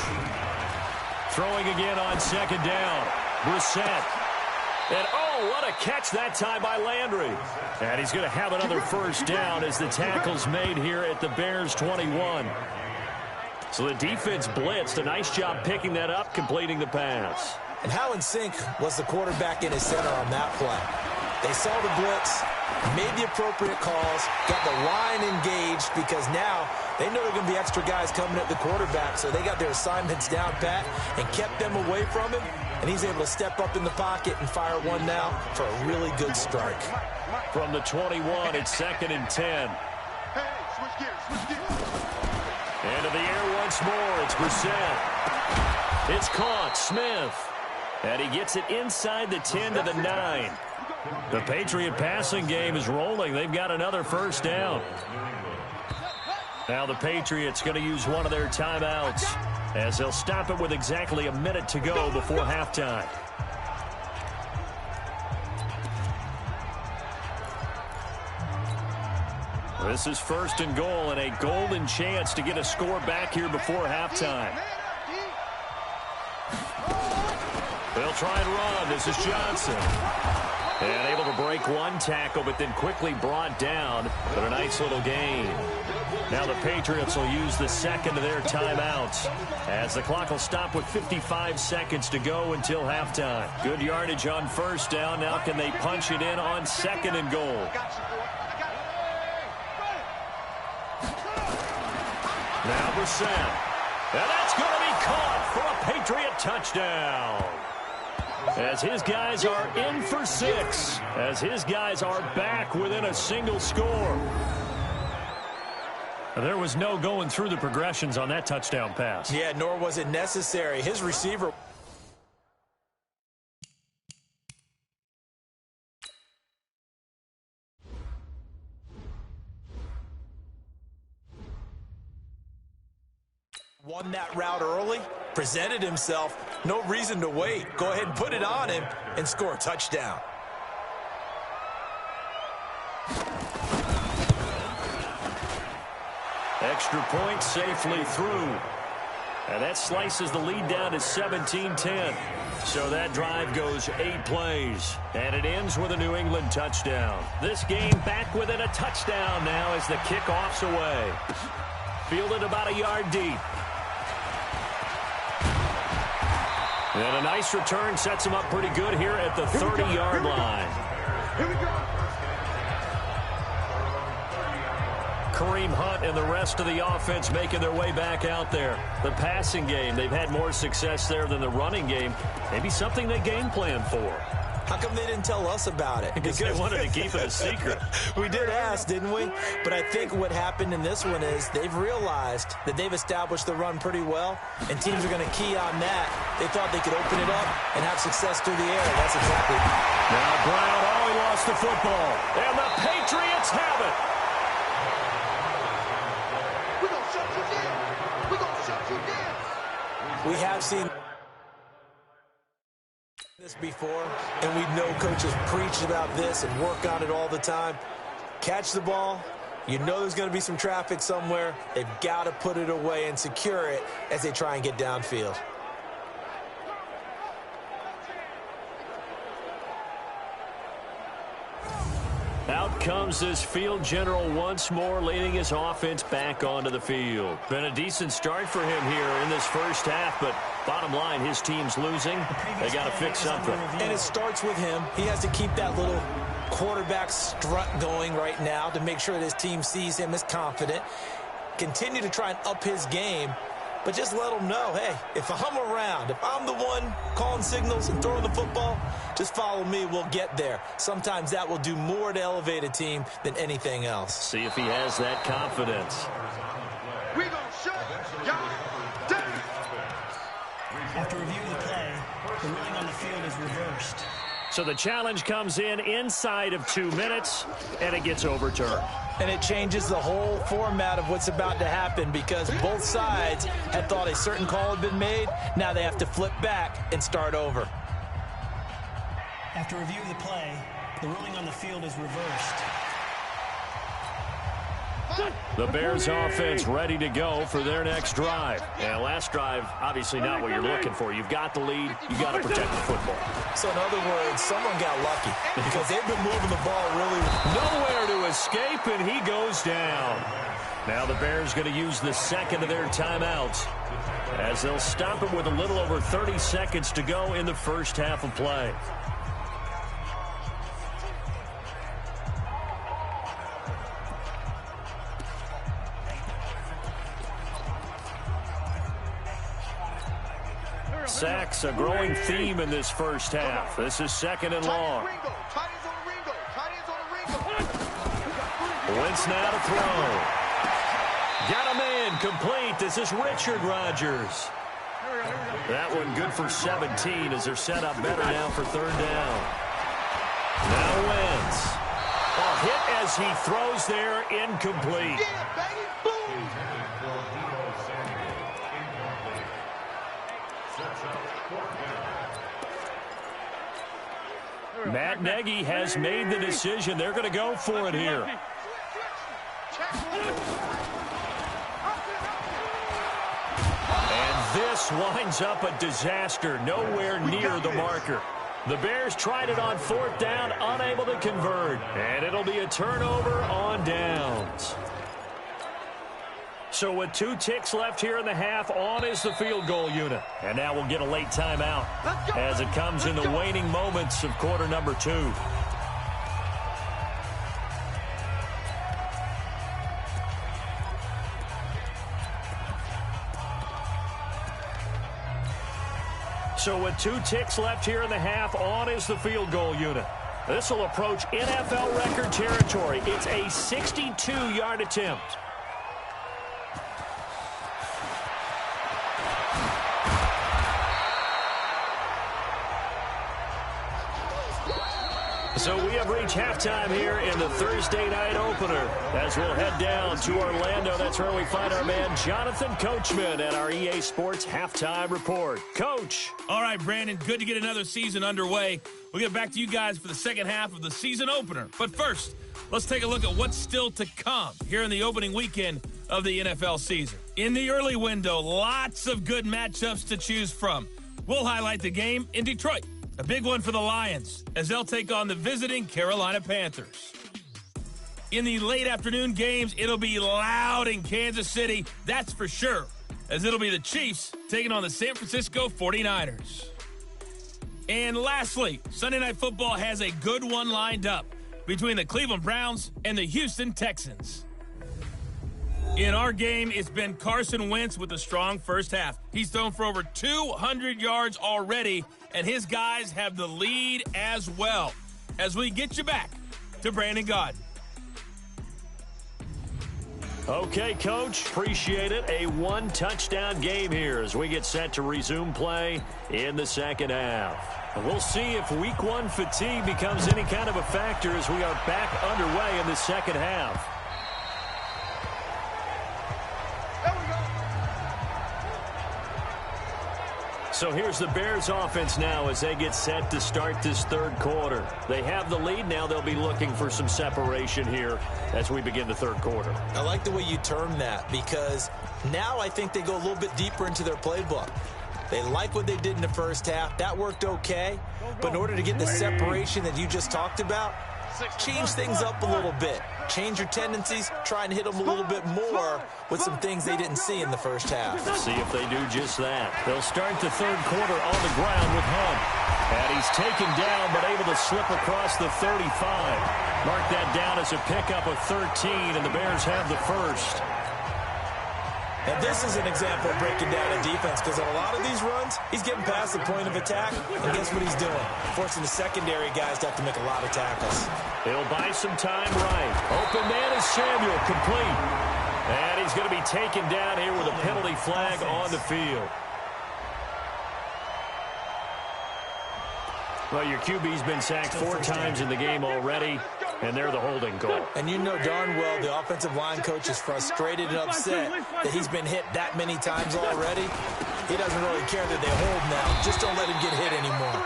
Throwing again on 2nd down. Brissett. And oh, what a catch that time by Landry. And he's going to have another first down as the tackle's made here at the Bears 21. So the defense blitzed. A nice job picking that up, completing the pass. And how in sync was the quarterback in his center on that play? They saw the blitz, made the appropriate calls, got the line engaged because now they know there are going to be extra guys coming at the quarterback, so they got their assignments down pat and kept them away from him, and he's able to step up in the pocket and fire one now for a really good strike. From the 21, it's 2nd and 10. Hey, switch gears. Into the air once more. It's Brissett. It's caught. Smith. And he gets it inside the 10 to the 9. The Patriot passing game is rolling. They've got another first down. Now the Patriots going to use one of their timeouts as they'll stop it with exactly a minute to go before halftime. This is first and goal and a golden chance to get a score back here before halftime. They'll try and run. This is Johnson. And able to break one tackle, but then quickly brought down. But a nice little gain. Now the Patriots will use the second of their timeouts as the clock will stop with 55 seconds to go until halftime. Good yardage on first down. Now can they punch it in on second and goal? Now Brissett. And that's going to be caught for a Patriot touchdown. As his guys are in for 6. As his guys are back within a single score. There was no going through the progressions on that touchdown pass. Yeah, nor was it necessary. His receiver... won that route early, presented himself, no reason to wait. Go ahead and put it on him and score a touchdown. Extra point safely through. And that slices the lead down to 17-10. So that drive goes 8 plays. And it ends with a New England touchdown. This game back within a touchdown now as the kickoff's away. Fielded about a yard deep. And a nice return sets him up pretty good here at the 30-yard line. Here we go. Kareem Hunt and the rest of the offense making their way back out there. The passing game, they've had more success there than the running game. Maybe something they game plan for. How come they didn't tell us about it? Because they wanted to keep it a secret. We did ask, didn't we? But I think what happened in this one is they've realized that they've established the run pretty well, and teams are going to key on that. They thought they could open it up and have success through the air. That's exactly. Now Brown, he lost the football. And the Patriots have it. We're going to shut you down. We're going to shut you down. We have seen this before, and we know coaches preach about this and work on it all the time. Catch the ball. You know there's going to be some traffic somewhere. They've got to put it away and secure it as they try and get downfield. Out comes this field general once more, leading his offense back onto the field. Been a decent start for him here in this first half, but bottom line, his team's losing. They got to fix something. And it starts with him. He has to keep that little quarterback strut going right now to make sure that his team sees him as confident. Continue to try and up his game, but just let him know, hey, if I'm around, if I'm the one calling signals and throwing the football, just follow me, we'll get there. Sometimes that will do more to elevate a team than anything else. See if he has that confidence. We're going to shut y'all down. After reviewing the play, the ruling on the field is reversed. So the challenge comes in inside of 2 minutes, and it gets overturned. And it changes the whole format of what's about to happen because both sides had thought a certain call had been made. Now they have to flip back and start over. After reviewing the play, the ruling on the field is reversed. The Bears offense ready to go for their next drive. And last drive, obviously not what you're looking for. You've got the lead. You got to protect the football. So in other words, someone got lucky because they've been moving the ball really well. Nowhere to escape, and he goes down. Now the Bears going to use the second of their timeouts as they'll stop it with a little over 30 seconds to go in the first half of play. Sacks, a growing theme in this first half. This is second and long. Wentz now to throw. Got a man complete. This is Richard Rodgers. That one good for 17 as they're set up better now for third down. Now Wentz. A hit as he throws there, incomplete. Matt Nagy has made the decision. They're going to go for it here. And this winds up a disaster, nowhere near the marker. The Bears tried it on fourth down, unable to convert. And it'll be a turnover on downs. So with 2 ticks left here in the half, on is the field goal unit. And now we'll get a late timeout as it comes in the waning moments of quarter number 2. So with 2 ticks left here in the half, on is the field goal unit. This will approach NFL record territory. It's a 62-yard attempt. So we have reached halftime here in the Thursday night opener as we'll head down to Orlando. That's where we find our man Jonathan Coachman at our EA Sports Halftime Report. Coach. All right, Brandon, good to get another season underway. We'll get back to you guys for the second half of the season opener. But first, let's take a look at what's still to come here in the opening weekend of the NFL season. In the early window, lots of good matchups to choose from. We'll highlight the game in Detroit. A big one for the Lions as they'll take on the visiting Carolina Panthers. In the late afternoon games, it'll be loud in Kansas City, that's for sure, as it'll be the Chiefs taking on the San Francisco 49ers. And lastly, Sunday Night Football has a good one lined up between the Cleveland Browns and the Houston Texans. In our game, it's been Carson Wentz with a strong first half. He's thrown for over 200 yards already, and his guys have the lead as well. As we get you back to Brandon Gaudin. Okay, Coach, appreciate it. A 1-touchdown game here as we get set to resume play in the second half. And we'll see if week 1 fatigue becomes any kind of a factor as we are back underway in the second half. So here's the Bears offense now as they get set to start this third quarter. They have the lead. Now they'll be looking for some separation here as we begin the third quarter. I like the way you term that because now I think they go a little bit deeper into their playbook. They like what they did in the first half. That worked okay. But in order to get the separation that you just talked about, change things up a little bit. Change your tendencies, try and hit them a little bit more with some things they didn't see in the first half. See if they do just that. They'll start the third quarter on the ground with Hunt. And he's taken down but able to slip across the 35. Mark that down as a pickup of 13, and the Bears have the first. And this is an example of breaking down a defense because on a lot of these runs, he's getting past the point of attack. And guess what he's doing? Forcing the secondary guys to have to make a lot of tackles. He'll buy some time right. Open man is Samuel, complete. And he's going to be taken down here with a penalty flag on the field. Well, your QB's been sacked 4 times in the game already, and they're the holding call. And you know darn well the offensive line coach is frustrated and upset that he's been hit that many times already. He doesn't really care that they hold now. Just don't let him get hit anymore.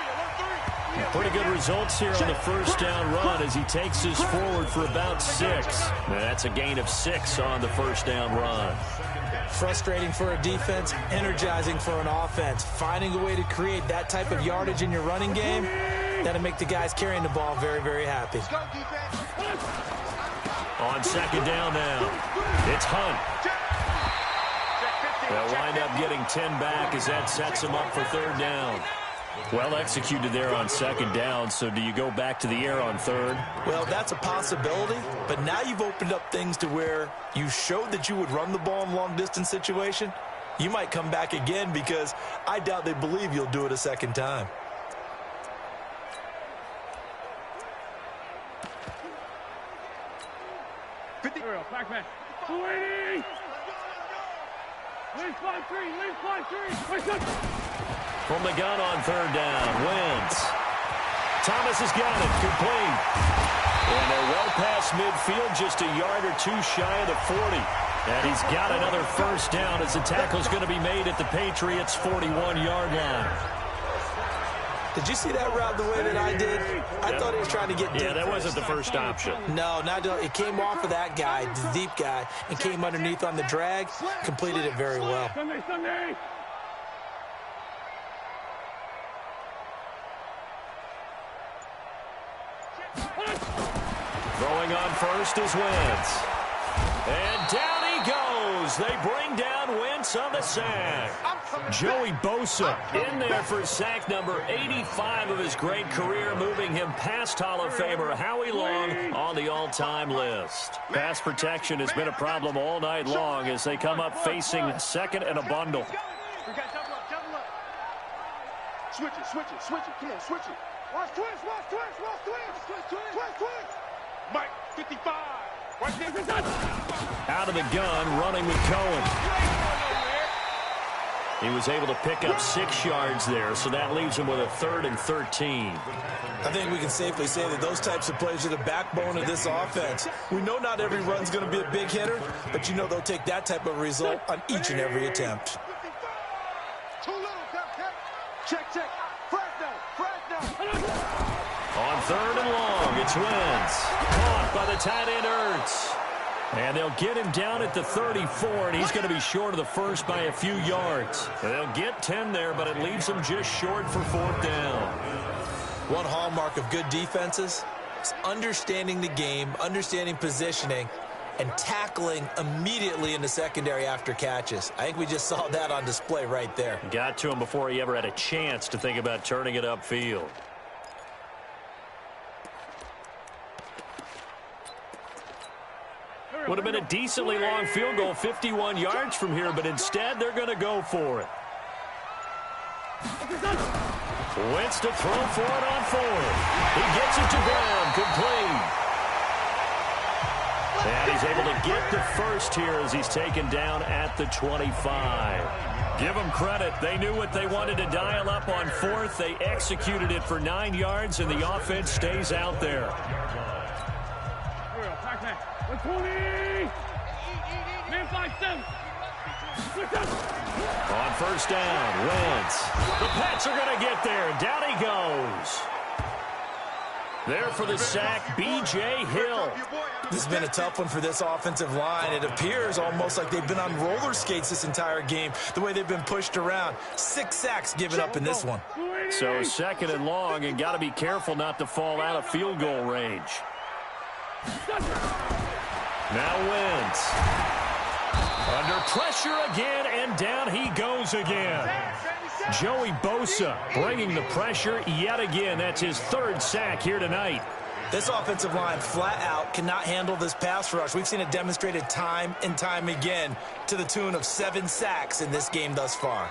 Pretty good results here on the first down run as he takes this forward for about 6. Now that's a gain of 6 on the first down run. Frustrating for a defense, energizing for an offense. Finding a way to create that type of yardage in your running game, that'll make the guys carrying the ball very, very happy. On second down now, it's Hunt. They'll wind up getting 10 back as that sets them up for third down. Well executed there on second down, so do you go back to the air on third? Well, that's a possibility, but now you've opened up things to where you showed that you would run the ball in long-distance situation. You might come back again because I doubt they believe you'll do it a second time. man. 280. Leave 5-3. Leave 5-3. Wait, good. From the gun on third down, Wentz. Thomas has got it, complete. And they're well past midfield, just a yard or two shy of the 40. And he's got another first down as the tackle's going to be made at the Patriots' 41-yard line. Did you see that route the way that I did? I thought he was trying to get deep. Yeah, that wasn't the first option. No, it came off of that guy, the deep guy, and came underneath on the drag, completed it very well. Sunday. Throwing on first is Wentz. And down he goes. They bring down Wentz on the sack. Joey Bosa in there for sack number 85 of his great career, moving him past Hall of Famer Howie Long on the all-time list. Pass protection has been a problem all night long as they come up facing second and a bundle. We got double up. Switch it. Come on, switch it. Watch twist. Mike, 55. Right there. Out of the gun, running with Cohen. He was able to pick up 6 yards there, so that leaves him with a 3rd and 13. I think we can safely say that those types of plays are the backbone of this offense. We know not every run's going to be a big hitter, but you know they'll take that type of result on each and every attempt. Too little, check. Fresh down. On third and long, it's Wentz. Caught by the tight end, Ertz. And they'll get him down at the 34, and he's going to be short of the first by a few yards. And they'll get 10 there, but it leaves him just short for 4th down. One hallmark of good defenses is understanding the game, understanding positioning, and tackling immediately in the secondary after catches. I think we just saw that on display right there. Got to him before he ever had a chance to think about turning it upfield. Would have been a decently long field goal, 51 yards from here, but instead they're going to go for it. Wentz to throw for it on 4th. He gets it to ground, complete. And he's able to get the first here as he's taken down at the 25. Give them credit. They knew what they wanted to dial up on 4th. They executed it for 9 yards, and the offense stays out there. 20. Man 5-7. On first down, Wentz. The Pats are going to get there. Down he goes. There for the sack, B.J. Hill. This has been a tough one for this offensive line. It appears almost like they've been on roller skates this entire game, the way they've been pushed around. 6 sacks given up in this one. So 2nd and long, and got to be careful not to fall out of field goal range. Now Wentz. Under pressure again, and down he goes again. Joey Bosa bringing the pressure yet again. That's his 3rd sack here tonight. This offensive line flat out cannot handle this pass rush. We've seen it demonstrated time and time again to the tune of 7 sacks in this game thus far.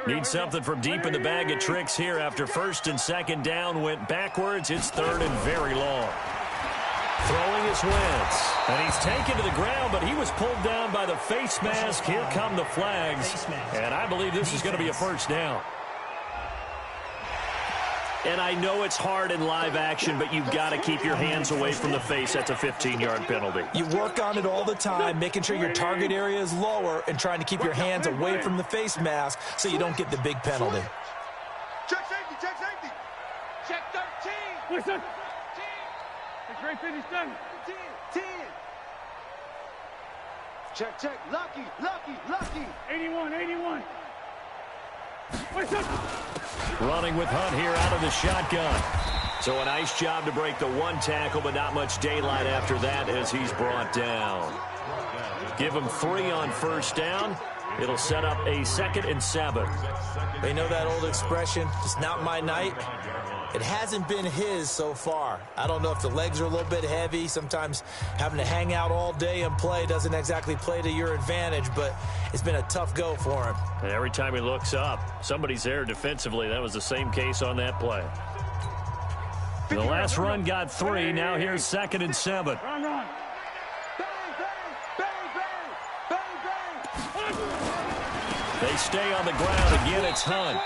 Need something from deep in the bag of tricks here after 1st and 2nd down went backwards. It's 3rd and very long. Throwing is Wentz. And he's taken to the ground, but he was pulled down by the face mask. Here come the flags. And I believe this is going to be a first down. And I know it's hard in live action, but you've got to keep your hands away from the face. That's a 15-yard penalty. You work on it all the time, making sure your target area is lower and trying to keep your hands away from the face mask so you don't get the big penalty. Check safety. Check 13. Listen. Great 57. 10. Check. Lucky. 81. Listen. Running with Hunt here out of the shotgun. So a nice job to break the 1 tackle, but not much daylight after that as he's brought down. Give him 3 on first down. It'll set up a 2nd and 7. They know that old expression, it's not my night. It hasn't been his so far. I don't know if the legs are a little bit heavy. Sometimes having to hang out all day and play doesn't exactly play to your advantage, but it's been a tough go for him. And every time he looks up, somebody's there defensively. That was the same case on that play. The last run got 3. Now here's 2nd and 7. Run. They stay on the ground. Again, it's Hunt.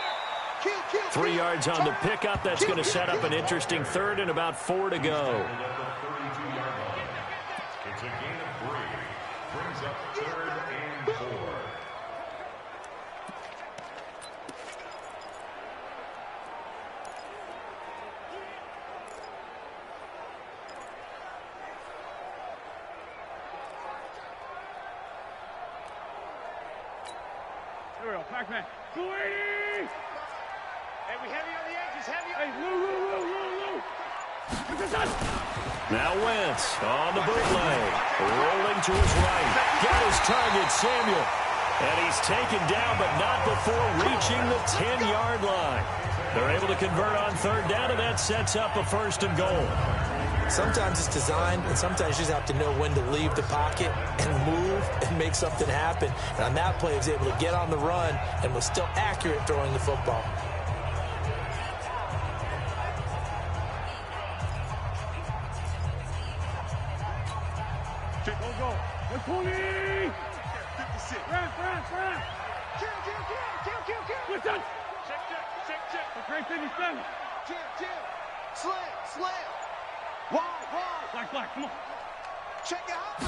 3 yards on the pickup. That's going to set up an interesting third and about 4 to go. It's a gain of 3. Brings up 3rd and 4. There we go. Back man. 280. Hey, we heavy on the edges. Heavy on Hey, Lou. Look at that. Now Wentz on the bootleg. Rolling to his right. Got his target, Samuel. And he's taken down, but not before reaching the 10-yard line. They're able to convert on 3rd down, and that sets up a 1st and goal. Sometimes it's designed, and sometimes you just have to know when to leave the pocket and move and make something happen. And on that play, he was able to get on the run and was still accurate throwing the football. Go. 120. 56. Front. Kill. Good touch. Check. A great 57. Kill. Slam. Wide. Black, come on. Check it out.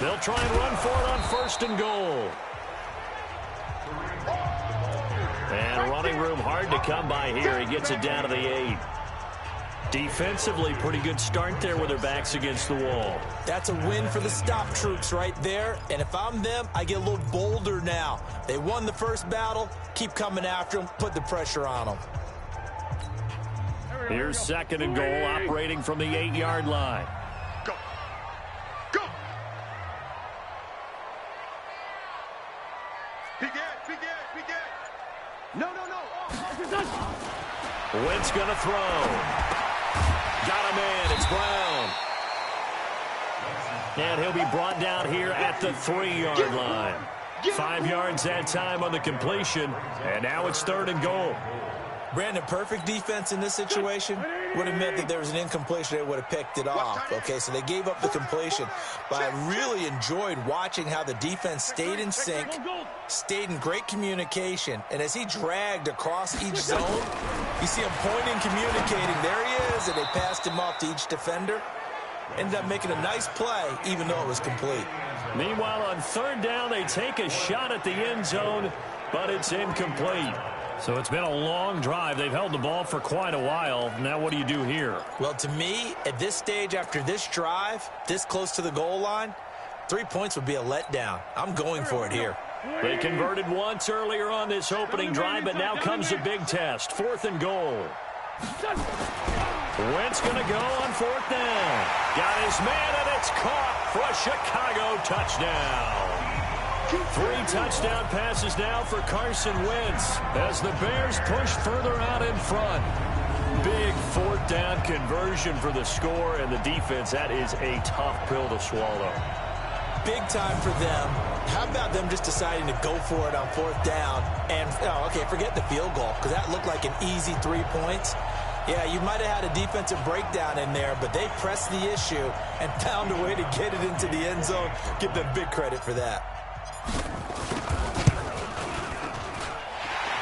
They'll try and run for it on 1st and goal. And running room hard to come by here. He gets it down to the 8. Defensively, pretty good start there with their backs against the wall. That's a win for the stop troops right there. And if I'm them, I get a little bolder now. They won the first battle. Keep coming after them. Put the pressure on them. Here's 2nd and goal, operating from the 8-yard line. Go. Big No. Wentz going to throw. Got a man. It's Brown. And he'll be brought down here at the 3-yard line. 5 yards that time on the completion. And now it's 3rd and goal. Brandon, perfect defense in this situation would have meant that there was an incompletion. They would have picked it off. Okay, so they gave up the completion. But I really enjoyed watching how the defense stayed in sync, stayed in great communication. And as he dragged across each zone, you see him pointing, communicating. There he is, and they passed him off to each defender. Ended up making a nice play, even though it was complete. Meanwhile, on 3rd down, they take a shot at the end zone, but it's incomplete. So it's been a long drive. They've held the ball for quite a while. Now what do you do here? Well, to me, at this stage, after this drive, this close to the goal line, 3 points would be a letdown. I'm going for it here. They converted once earlier on this opening drive, but now comes a big test. 4th and goal. Wentz going to go on 4th down. Got his man, and it's caught for a Chicago touchdown. 3 touchdown passes now for Carson Wentz as the Bears push further out in front. Big 4th down conversion for the score, and the defense, that is a tough pill to swallow. Big time for them. How about them just deciding to go for it on 4th down? And, okay, forget the field goal, because that looked like an easy 3 points. Yeah, you might have had a defensive breakdown in there, but they pressed the issue and found a way to get it into the end zone. Give them big credit for that.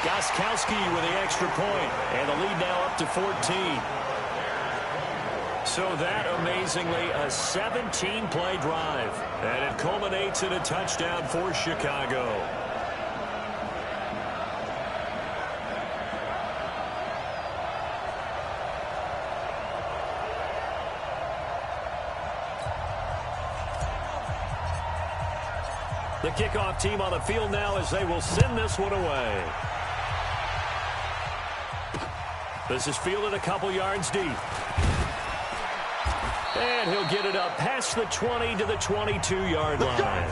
Gostkowski with the extra point, and the lead now up to 14. So that, amazingly, a 17-play drive, and it culminates in a touchdown for Chicago. The kickoff team on the field now as they will send this one away. This is fielded a couple yards deep. And he'll get it up past the 20 to the 22-yard line.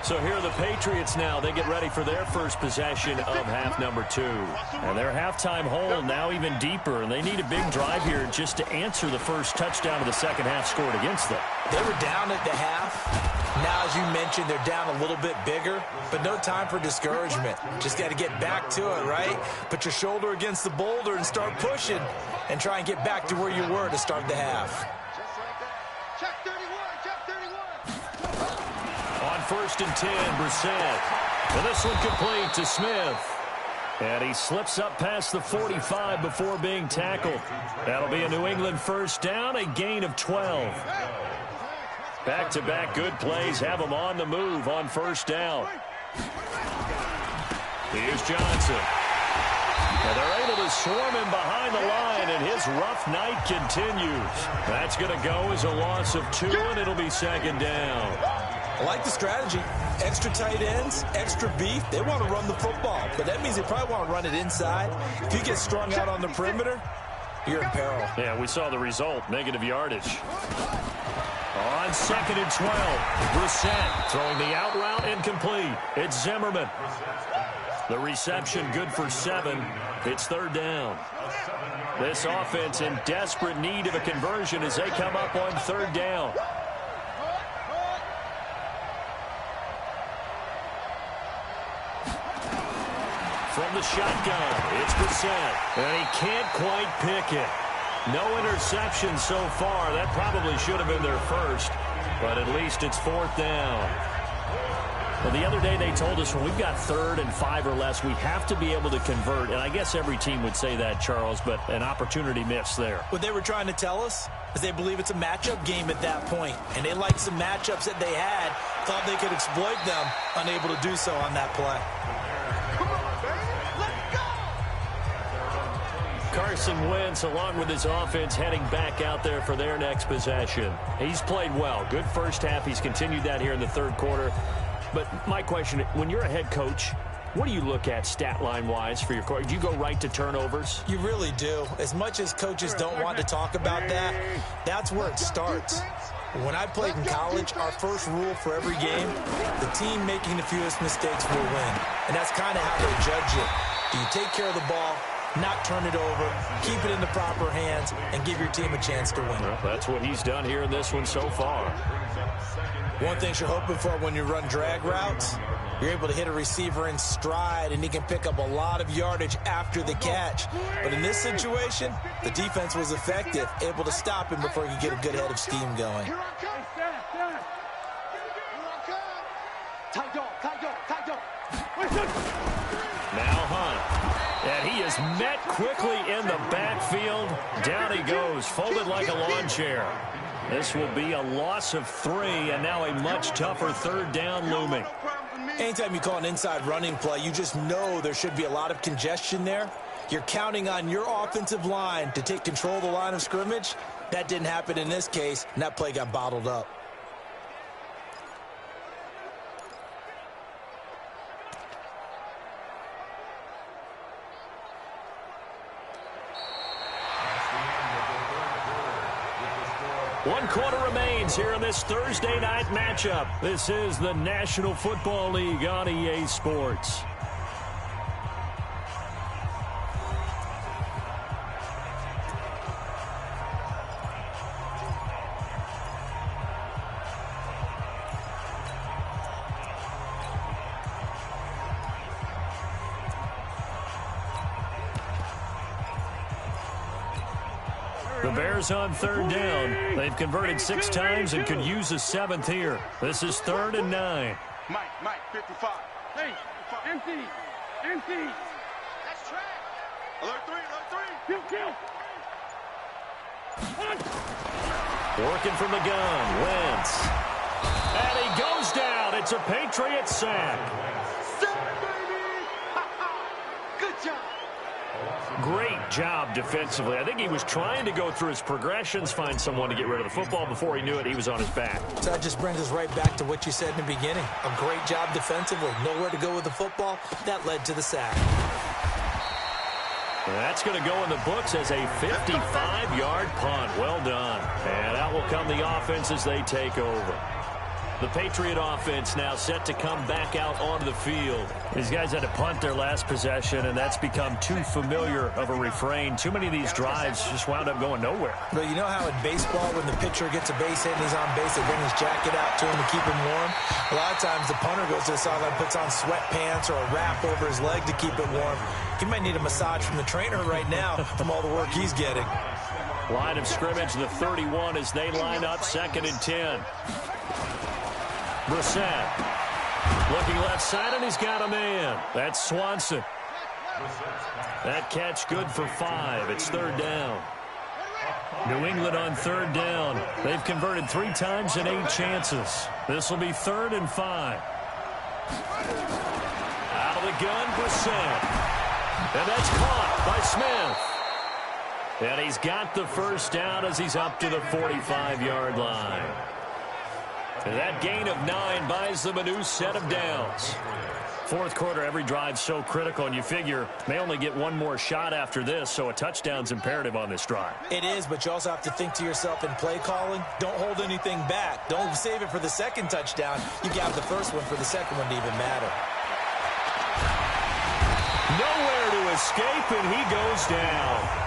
So here are the Patriots now. They get ready for their first possession of half number 2. And their halftime hole now even deeper. And they need a big drive here just to answer the first touchdown of the second half scored against them. They were down at the half. Now, as you mentioned, they're down a little bit bigger, but no time for discouragement. Just got to get back to it, right? Put your shoulder against the boulder and start pushing and try and get back to where you were to start the half. Just like that. Check 31. first and 10, Brissett. And this one complete to Smith. And he slips up past the 45 before being tackled. That'll be a New England first down, a gain of 12. Back-to-back good plays have them on the move on first down. Here's Johnson. And they're able to swarm him behind the line, and his rough night continues. That's going to go as a loss of 2, and it'll be second down. I like the strategy. Extra tight ends, extra beef. They want to run the football, but that means they probably want to run it inside. If you get strung out on the perimeter, you're in peril. Yeah, we saw the result, negative yardage. On second and 12, Brissett throwing the out route incomplete. It's Zimmerman. The reception good for 7. It's third down. This offense in desperate need of a conversion as they come up on third down. From the shotgun, it's Brissett, and he can't quite pick it. No interception so far. That probably should have been their first, but at least it's fourth down. Well, the other day they told us when we've got 3rd and 5 or less, we have to be able to convert, and I guess every team would say that, Charles, but an opportunity missed there. What they were trying to tell us is they believe it's a matchup game at that point, and they liked some matchups that they had, thought they could exploit them, unable to do so on that play. Carson Wentz, along with his offense, heading back out there for their next possession. He's played well. Good first half. He's continued that here in the third quarter. But my question, when you're a head coach, what do you look at stat line-wise for your coach? Do you go right to turnovers? You really do. As much as coaches don't want to talk about that, that's where it starts. When I played in college, our first rule for every game, the team making the fewest mistakes will win. And that's kind of how they judge it. Do you take care of the ball, not turn it over, keep it in the proper hands, and give your team a chance to win? Well, that's what he's done here in this one so far. One thing you're hoping for when you run drag routes, you're able to hit a receiver in stride, and he can pick up a lot of yardage after the catch. But in this situation, the defense was effective, able to stop him before he could get a good head of steam going. Now Hunt. And he is met quickly in the backfield. Down he goes, folded like a lawn chair. This will be a loss of 3, and now a much tougher third down looming. Anytime you call an inside running play, you just know there should be a lot of congestion there. You're counting on your offensive line to take control of the line of scrimmage. That didn't happen in this case, and that play got bottled up. One quarter remains here in this Thursday night matchup. This is the National Football League on EA Sports. The Bears on third down. They've converted 6 times and could use a 7th here. This is 3rd and 9. Mike, 55. Hey, empty. That's track. Alert 3. Kill. Working from the gun, Wentz. And he goes down. It's a Patriots sack. 7, baby. Good job. Great job defensively. I think he was trying to go through his progressions, find someone to get rid of the football. Before he knew it, he was on his back. So that just brings us right back to what you said in the beginning. A great job defensively. Nowhere to go with the football. That led to the sack. That's going to go in the books as a 55-yard punt. Well done. And out will come the offense as they take over. The Patriot offense now set to come back out onto the field. These guys had to punt their last possession, and that's become too familiar of a refrain. Too many of these drives just wound up going nowhere. But you know how in baseball, when the pitcher gets a base hit and he's on base, they bring his jacket out to him to keep him warm? A lot of times the punter goes to the sideline, puts on sweatpants or a wrap over his leg to keep it warm. He might need a massage from the trainer right now from all the work he's getting. Line of scrimmage, the 31 as they line up, 2nd and 10. Brissett Looking left side, and he's got a man. That's Swanson. That catch good for 5. It's third down. New England on third down. They've converted 3 times in 8 chances. This will be 3rd and 5. Out of the gun, Brissett. And that's caught by Smith. And he's got the first down as he's up to the 45-yard line. And that gain of 9 buys them a new set of downs. Fourth quarter, every drive's so critical, and you figure they only get one more shot after this, so a touchdown's imperative on this drive. It is, but you also have to think to yourself in play calling, don't hold anything back. Don't save it for the second touchdown. You got the first one for the second one to even matter. Nowhere to escape, and he goes down.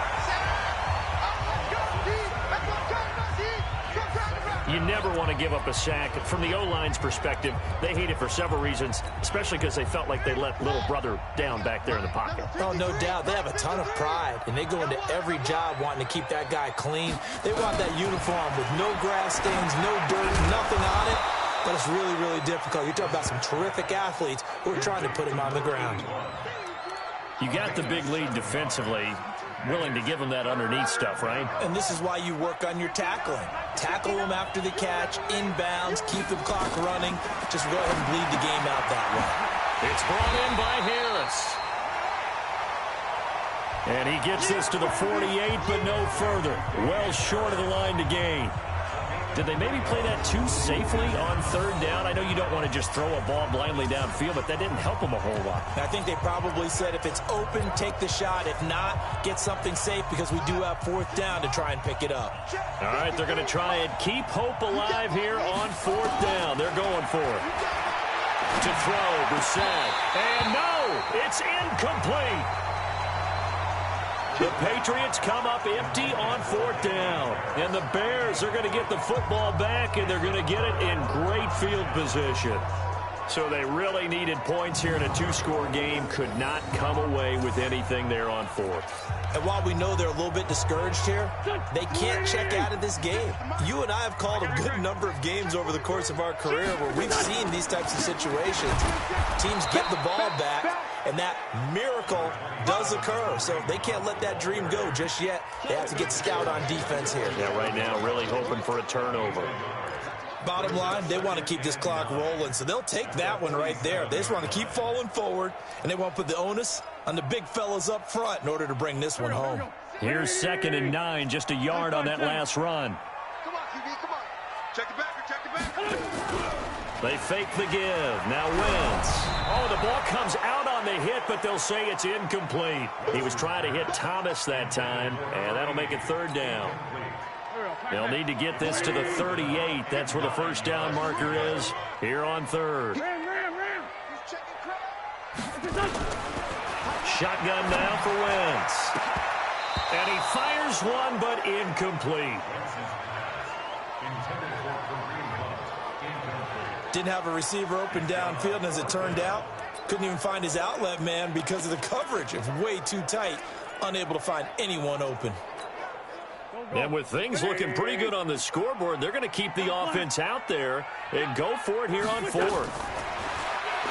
You never want to give up a sack. From the O-line's perspective, they hate it for several reasons, especially because they felt like they let little brother down back there in the pocket. Oh, no doubt. They have a ton of pride, and they go into every job wanting to keep that guy clean. They want that uniform with no grass stains, no dirt, nothing on it. But it's really, really difficult. You're talking about some terrific athletes who are trying to put him on the ground. You got the big lead defensively, willing to give them that underneath stuff, right? And this is why you work on your tackling. Tackle them after the catch, inbounds, keep the clock running. Just go ahead and bleed the game out that way. It's brought in by Harris. And he gets this to the 48, but no further. Well short of the line to gain. Did they maybe play that too safely on third down? I know you don't want to just throw a ball blindly downfield, but that didn't help them a whole lot. I think they probably said if it's open, take the shot. If not, get something safe because we do have fourth down to try and pick it up. All right, they're going to try and keep hope alive here on fourth down. They're going for it. To throw, Brissett. And no, it's incomplete. The Patriots come up empty on fourth down. And the Bears are going to get the football back, and they're going to get it in great field position. So they really needed points here in a 2-score game. Could not come away with anything there on fourth. And while we know they're a little bit discouraged here, they can't check out of this game. You and I have called a good number of games over the course of our career where we've seen these types of situations. Teams get the ball back, and that miracle does occur. So they can't let that dream go just yet. They have to get stout on defense here. Yeah, right now really hoping for a turnover. Bottom line, they want to keep this clock rolling, so they'll take that one right there. They just want to keep falling forward, and they want to put the onus on the big fellas up front in order to bring this one home. Here's 2nd and 9, just a yard on that last run. Come on, QB, come on. Check the back, check the back. They fake the give. Now Wentz. Oh, the ball comes out on the hit, but they'll say it's incomplete. He was trying to hit Thomas that time, and that'll make it third down. They'll need to get this to the 38. That's where the first down marker is here on third. Shotgun now for Wentz. And he fires one, but incomplete. Didn't have a receiver open downfield, and as it turned out, couldn't even find his outlet man because of the coverage. It's way too tight, unable to find anyone open. And with things looking pretty good on the scoreboard, they're going to keep the offense out there and go for it here on fourth.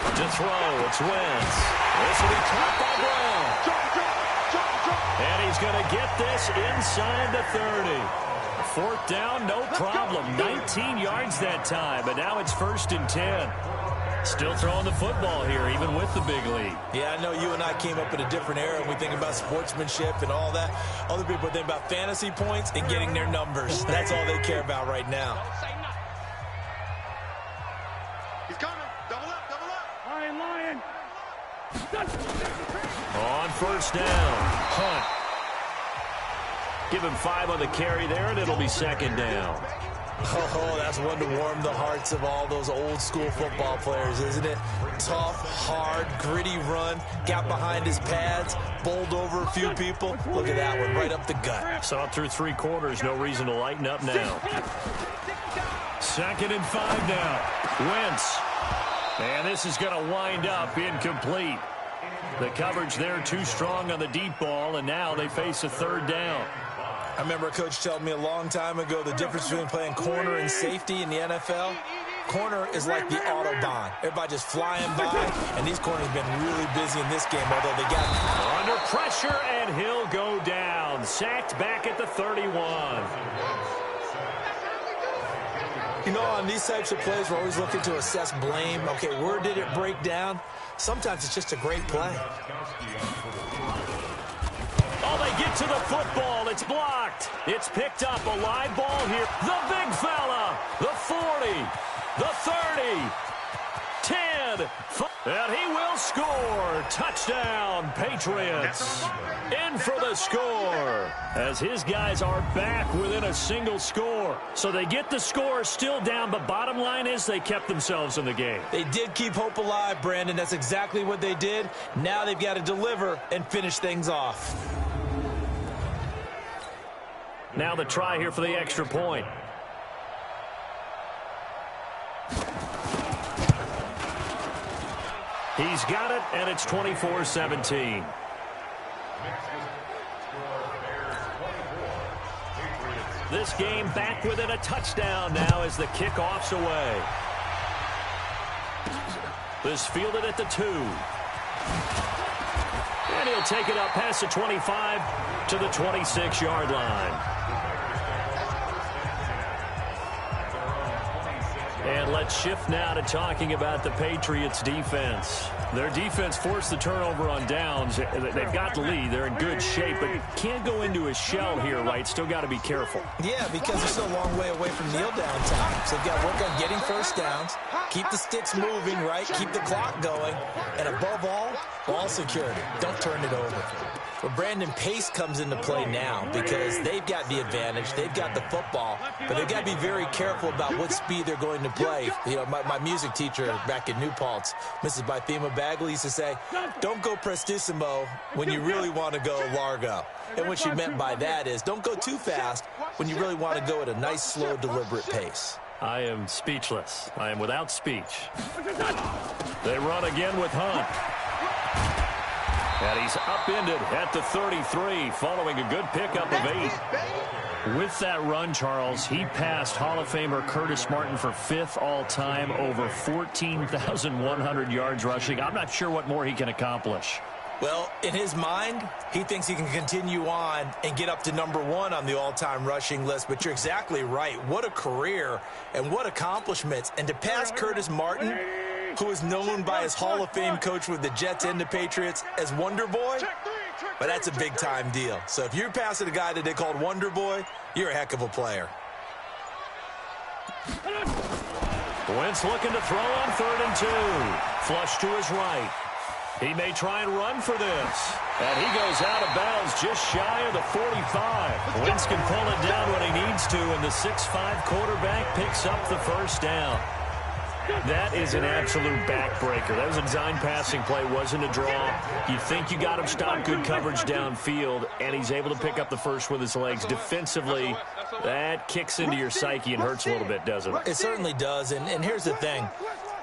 To throw, it's Wentz. This will be caught by Brown. And he's going to get this inside the 30. Fourth down, no problem. 19 yards that time, but now it's 1st and 10. Still throwing the football here, even with the big lead. Yeah, I know you and I came up in a different era, and we think about sportsmanship and all that. Other people think about fantasy points and getting their numbers. That's all they care about right now. He's coming. Double up, double up. Lion. On first down, Hunt. Give him 5 on the carry there, and it'll be 2nd down. Oh, that's one to warm the hearts of all those old-school football players, isn't it? Tough, hard, gritty run, got behind his pads, bowled over a few people. Look at that one, right up the gut. Saw it through 3 quarters, no reason to lighten up now. 2nd and 5 now. Wentz. And this is going to wind up incomplete. The coverage there too strong on the deep ball, and now they face a 3rd down. I remember a coach telling me a long time ago the difference between playing corner and safety in the NFL. corner is like the Autobahn. Everybody just flying by, and these corners have been really busy in this game, although they got under pressure, and he'll go down. Sacked back at the 31. You know, on these types of plays, we're always looking to assess blame. Okay, where did it break down? Sometimes it's just a great play. Oh, they get to the football. It's blocked. It's picked up. A live ball here. The big fella. The 40. The 30. 10. And he will score. Touchdown, Patriots. In for the score. As his guys are back within a single score. So they get the score still down, but bottom line is they kept themselves in the game. They did keep hope alive, Brandon. That's exactly what they did. Now they've got to deliver and finish things off. Now the try here for the extra point. He's got it, and it's 24-17. This game back within a touchdown now as the kickoff's away. This fielded at the 2. And he'll take it up past the 25 to the 26-yard line. And let's shift now to talking about the Patriots' defense. Their defense forced the turnover on downs. They've got the lead. They're in good shape, but can't go into a shell here, right? Still got to be careful. Yeah, because they're still a long way away from kneel-down time. So they've got to work on getting first downs, keep the sticks moving, right? Keep the clock going, and above all, ball security. Don't turn it over. Well, Brandon, pace comes into play now because they've got the advantage. They've got the football, but they've got to be very careful about what speed they're going to play. You know, my music teacher back in New Paltz, Mrs. Bythema Bagley, used to say, don't go prestissimo when you really want to go largo. And what she meant by that is don't go too fast when you really want to go at a nice, slow, deliberate pace. I am speechless. I am without speech. They run again with Hunt. And he's upended at the 33 following a good pickup of 8. With that run, Charles, he passed Hall of Famer Curtis Martin for 5th all-time, over 14,100 yards rushing. I'm not sure what more he can accomplish. Well, in his mind, he thinks he can continue on and get up to #1 on the all-time rushing list. But you're exactly right. What a career and what accomplishments. And to pass Curtis Martin, who is known by his Hall of Fame coach with the Jets and the Patriots as Wonder Boy, but that's a big-time deal. So if you're passing a guy that they called Wonder Boy, you're a heck of a player. Wentz looking to throw on 3rd and 2. Flush to his right. He may try and run for this. And he goes out of bounds just shy of the 45. Wentz can pull it down when he needs to, and the 6'5" quarterback picks up the first down. That is an absolute backbreaker. That was a design passing play, wasn't a draw. You think you got him stopped, good coverage downfield, and he's able to pick up the first with his legs. Defensively, that kicks into your psyche and hurts a little bit, doesn't it? It certainly does, and here's the thing.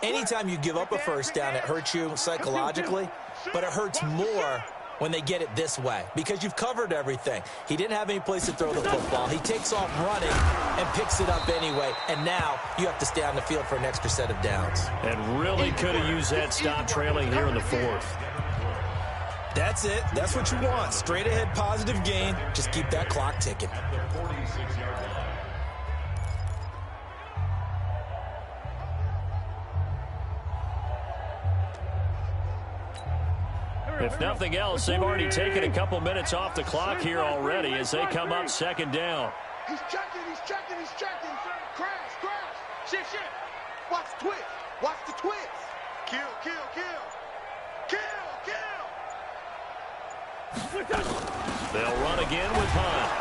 Anytime you give up a first down, it hurts you psychologically, but it hurts more when they get it this way because you've covered everything. He didn't have any place to throw the football. He takes off running and picks it up anyway, and now you have to stay on the field for an extra set of downs. And really could have used that stop trailing here in the 4th. That's it. That's what you want. Straight ahead positive gain. Just keep that clock ticking. If nothing else, they've already taken a couple minutes off the clock here already as they come up 2nd down. He's checking, he's checking, he's checking. Crash, crash. Shit, shit. Watch the twist. Watch the twist. Kill, kill, kill. Kill, kill. They'll run again with Hunt.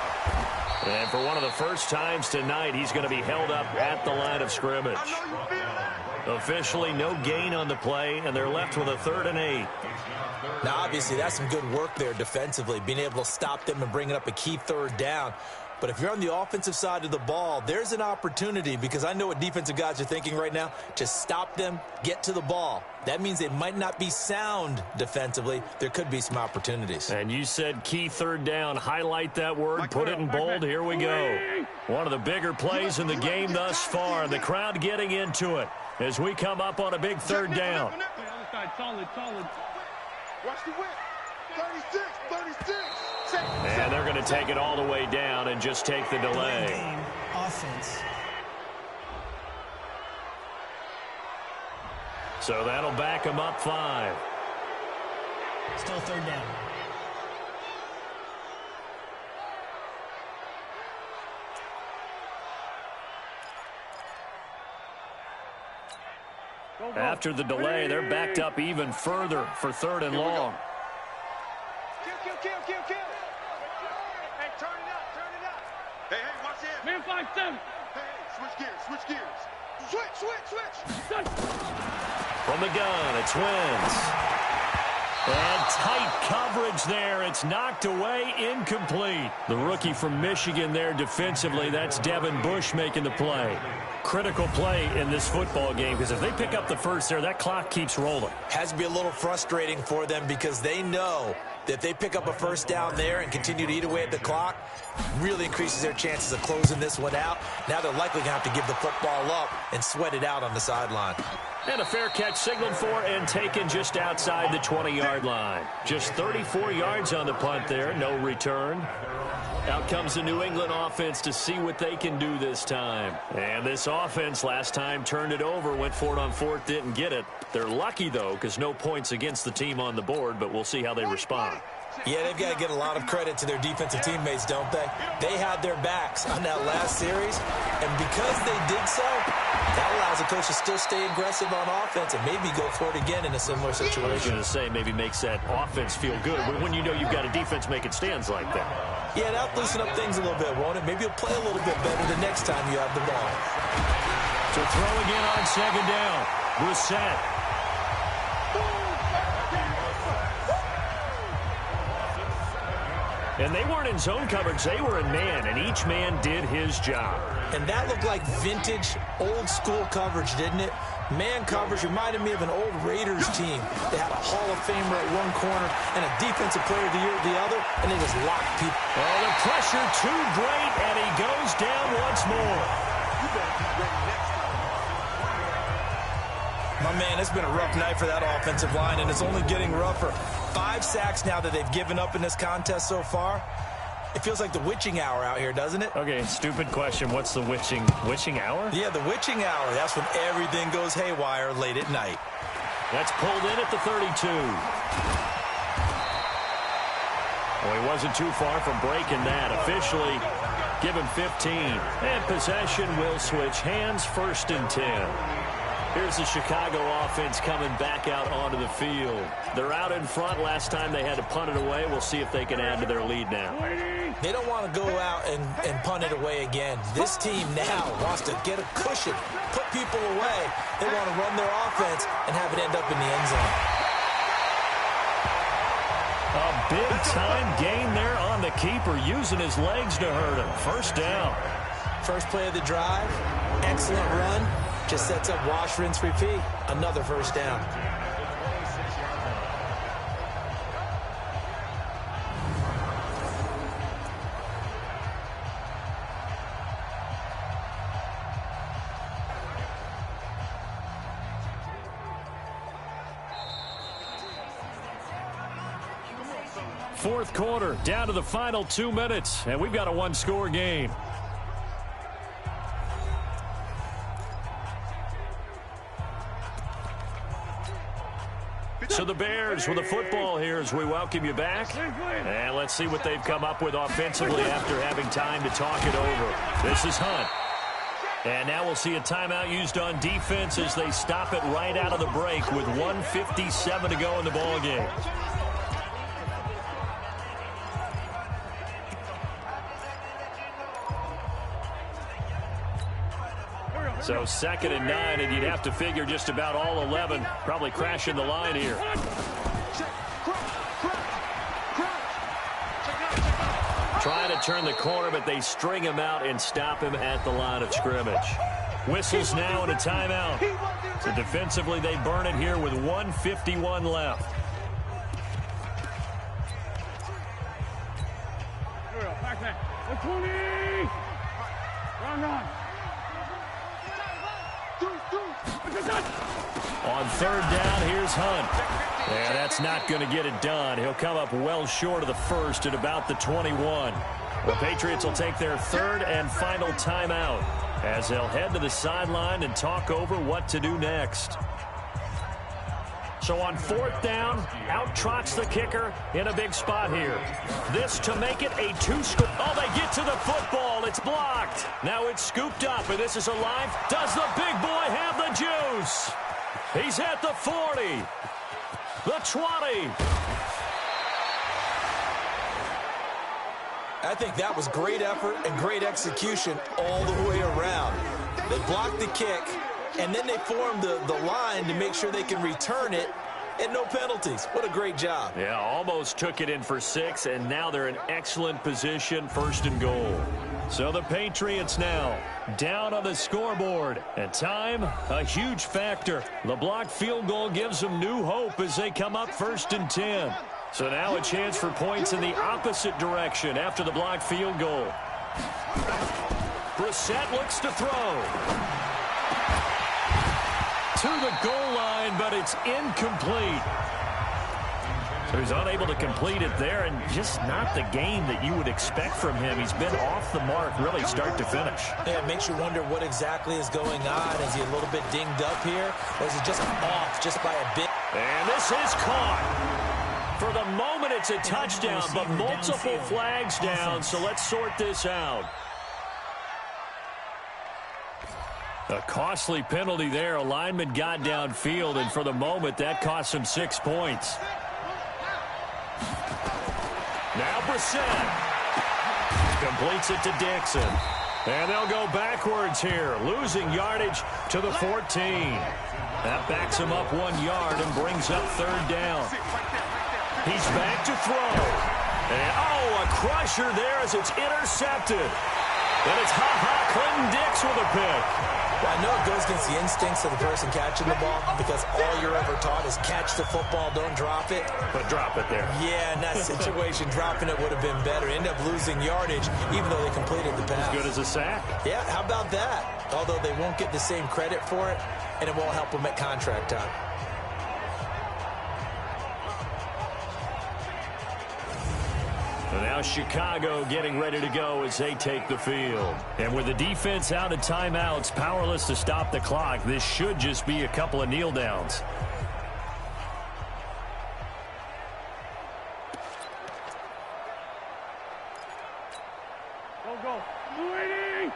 And for one of the first times tonight, he's going to be held up at the line of scrimmage. I know you feel that. Officially, no gain on the play, and they're left with a 3rd and 8. Now, obviously, that's some good work there defensively, being able to stop them and bringing up a key 3rd down. But if you're on the offensive side of the ball, there's an opportunity, because I know what defensive guys are thinking right now. Just stop them, get to the ball. That means they might not be sound defensively. There could be some opportunities. And you said key third down. Highlight that word. Put it in bold. Here we go. One of the bigger plays in the game thus far. The crowd getting into it as we come up on a big third down. Solid. Watch the whip. 36, 36. And they're going to take it all the way down and just take the delay. Game, offense. So that'll back them up 5. Still third down. After the delay, they're backed up even further for 3rd and long. Kill. Hey, turn it up. Hey, watch it. Man, 5-7. Hey, switch gears. Switch. From the gun, it's Wentz. And tight coverage there. It's knocked away, incomplete. The rookie from Michigan there defensively, that's Devin Bush making the play. Critical play in this football game, because if they pick up the first there, that clock keeps rolling. Has to be a little frustrating for them, because they know that if they pick up a first down there and continue to eat away at the clock, really increases their chances of closing this one out. Now they're likely going to have to give the football up and sweat it out on the sideline. And a fair catch signaled for and taken just outside the 20-yard line. Just 34 yards on the punt there, no return. Out comes the New England offense to see what they can do this time. And this offense last time turned it over, went for it on 4th, didn't get it. They're lucky, though, because no points against the team on the board, but we'll see how they respond. Yeah, they've got to get a lot of credit to their defensive teammates, don't they? They had their backs on that last series, and because they did so, that allows the coach to still stay aggressive on offense and maybe go for it again in a similar situation. I was going to say, maybe makes that offense feel good when you know you've got a defense making stands like that. Yeah, that'll loosen up things a little bit, won't it? Maybe you'll play a little bit better the next time you have the ball. To throw again on 2nd down. Brissett. And they weren't in zone coverage. They were in man, and each man did his job. And that looked like vintage, old-school coverage, didn't it? Man coverage reminded me of an old Raiders team. They had a Hall of Famer at one corner and a Defensive Player of the Year at the other, and they just locked people. Oh, the pressure too great, and he goes down once more. You better be ready next time. My man, it's been a rough night for that offensive line, and it's only getting rougher. 5 sacks now that they've given up in this contest so far. It feels like the witching hour out here, doesn't it? Okay, stupid question. What's the witching hour? Yeah, the witching hour. That's when everything goes haywire late at night. That's pulled in at the 32. Well, he wasn't too far from breaking that. Officially, give him 15. And possession will switch hands, 1st and 10. Here's the Chicago offense coming back out onto the field. They're out in front. Last time they had to punt it away. We'll see if they can add to their lead now. They don't want to go out and punt it away again. This team now wants to get a cushion, put people away. They want to run their offense and have it end up in the end zone. A big-time gain there on the keeper, using his legs to hurt him. 1st down. First play of the drive, excellent run. Just sets up wash, rinse, repeat. Another 1st down. Fourth quarter, down to the final 2 minutes, and we've got a 1-score game. So the Bears with the football here as we welcome you back. And let's see what they've come up with offensively after having time to talk it over. This is Hunt. And now we'll see a timeout used on defense as they stop it right out of the break with 1:57 to go in the ball game. So 2nd and 9, and you'd have to figure just about all 11 probably crashing the line here. Trying to to turn the corner, but they string him out and stop him at the line of scrimmage. Whistles now and a timeout. So defensively, they burn it here with 1:51 left. Back man. 120. Run. On third down, here's Hunt. Yeah, that's not going to get it done. He'll come up well short of the first at about the 21. The Patriots will take their third and final timeout as they'll head to the sideline and talk over what to do next. So on fourth down, out trots the kicker in a big spot here. This to make it a two-score. Oh, they get to the football. It's blocked. Now it's scooped up, and this is alive. Does the big boy have the juice? He's at the 40, the 20. I think that was great effort and great execution all the way around. They blocked the kick, and then they formed the line to make sure they can return it and no penalties. What a great job. Yeah, almost took it in for 6, and now they're in excellent position, first and goal. So the Patriots now down on the scoreboard. And time, a huge factor. The blocked field goal gives them new hope as they come up first and 10. So now a chance for points in the opposite direction after the blocked field goal. Brissett looks to throw. To the goal line, but it's incomplete. So he's unable to complete it there, and just not the game that you would expect from him. He's been off the mark really start to finish. Yeah, it makes you wonder what exactly is going on. Is he a little bit dinged up here, or is he just off just by a bit? And this is caught. For the moment, it's a touchdown, but multiple flags down, so let's sort this out. A costly penalty there. A lineman got downfield, and for the moment, that cost him 6 points. Now Brissett completes it to Dixon. And they'll go backwards here, losing yardage to the 14. That backs him up 1 yard and brings up third down. He's back to throw. And, oh, a crusher there as it's intercepted. And it's Clinton Dix with a pick. Well, I know it goes against the instincts of the person catching the ball because all you're ever taught is catch the football, don't drop it. But drop it there. Yeah, in that situation, dropping it would have been better. End up losing yardage, even though they completed the pass. As good as a sack. Yeah, how about that? Although they won't get the same credit for it, and it won't help them at contract time. And now Chicago getting ready to go as they take the field. And with the defense out of timeouts, powerless to stop the clock, this should just be a couple of kneel downs. Go. Blue 80.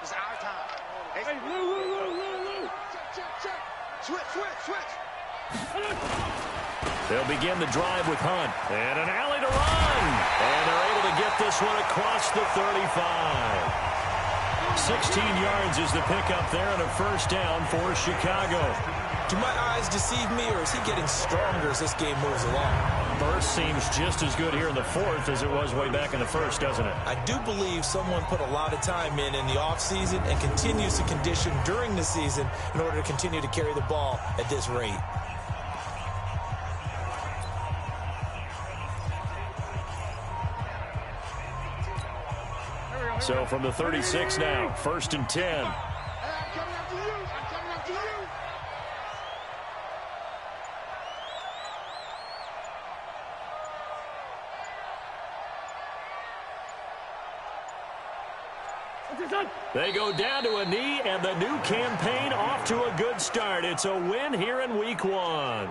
It's our time. Hey, Lou. Check. Switch. They'll begin the drive with Hunt. And an alley to run. And they're able to get this one across the 35. 16 yards is the pickup there and a first down for Chicago. Do my eyes deceive me, or is he getting stronger as this game moves along? Burst seems just as good here in the fourth as it was way back in the first, doesn't it? I do believe someone put a lot of time in the offseason and continues to condition during the season in order to continue to carry the ball at this rate. So from the 36 now, first and 10. I'm coming after you. They go down to a knee, and the new campaign off to a good start. It's a win here in week 1.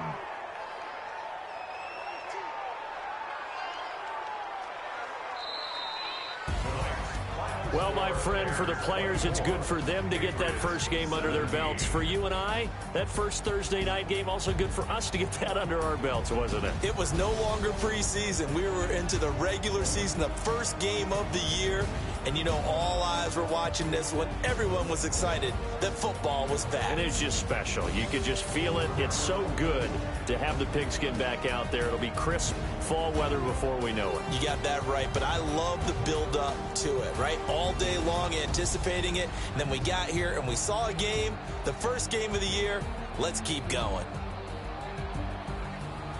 Well, my friend, for the players, it's good for them to get that first game under their belts. For you and I, that first Thursday night game, also good for us to get that under our belts, wasn't it? It was no longer preseason. We were into the regular season, the first game of the year, And you know, all eyes were watching this one. Everyone was excited that football was back. And it's just special. You could just feel it. It's so good to have the pigskin back out there. It'll be crisp fall weather before we know it. You got that right, but I love the build-up to it, right? All day long anticipating it, and then we got here and we saw a game, the first game of the year. Let's keep going.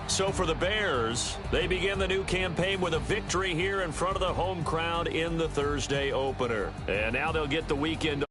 So for the Bears, they begin the new campaign with a victory here in front of the home crowd in the Thursday opener. And now they'll get the weekend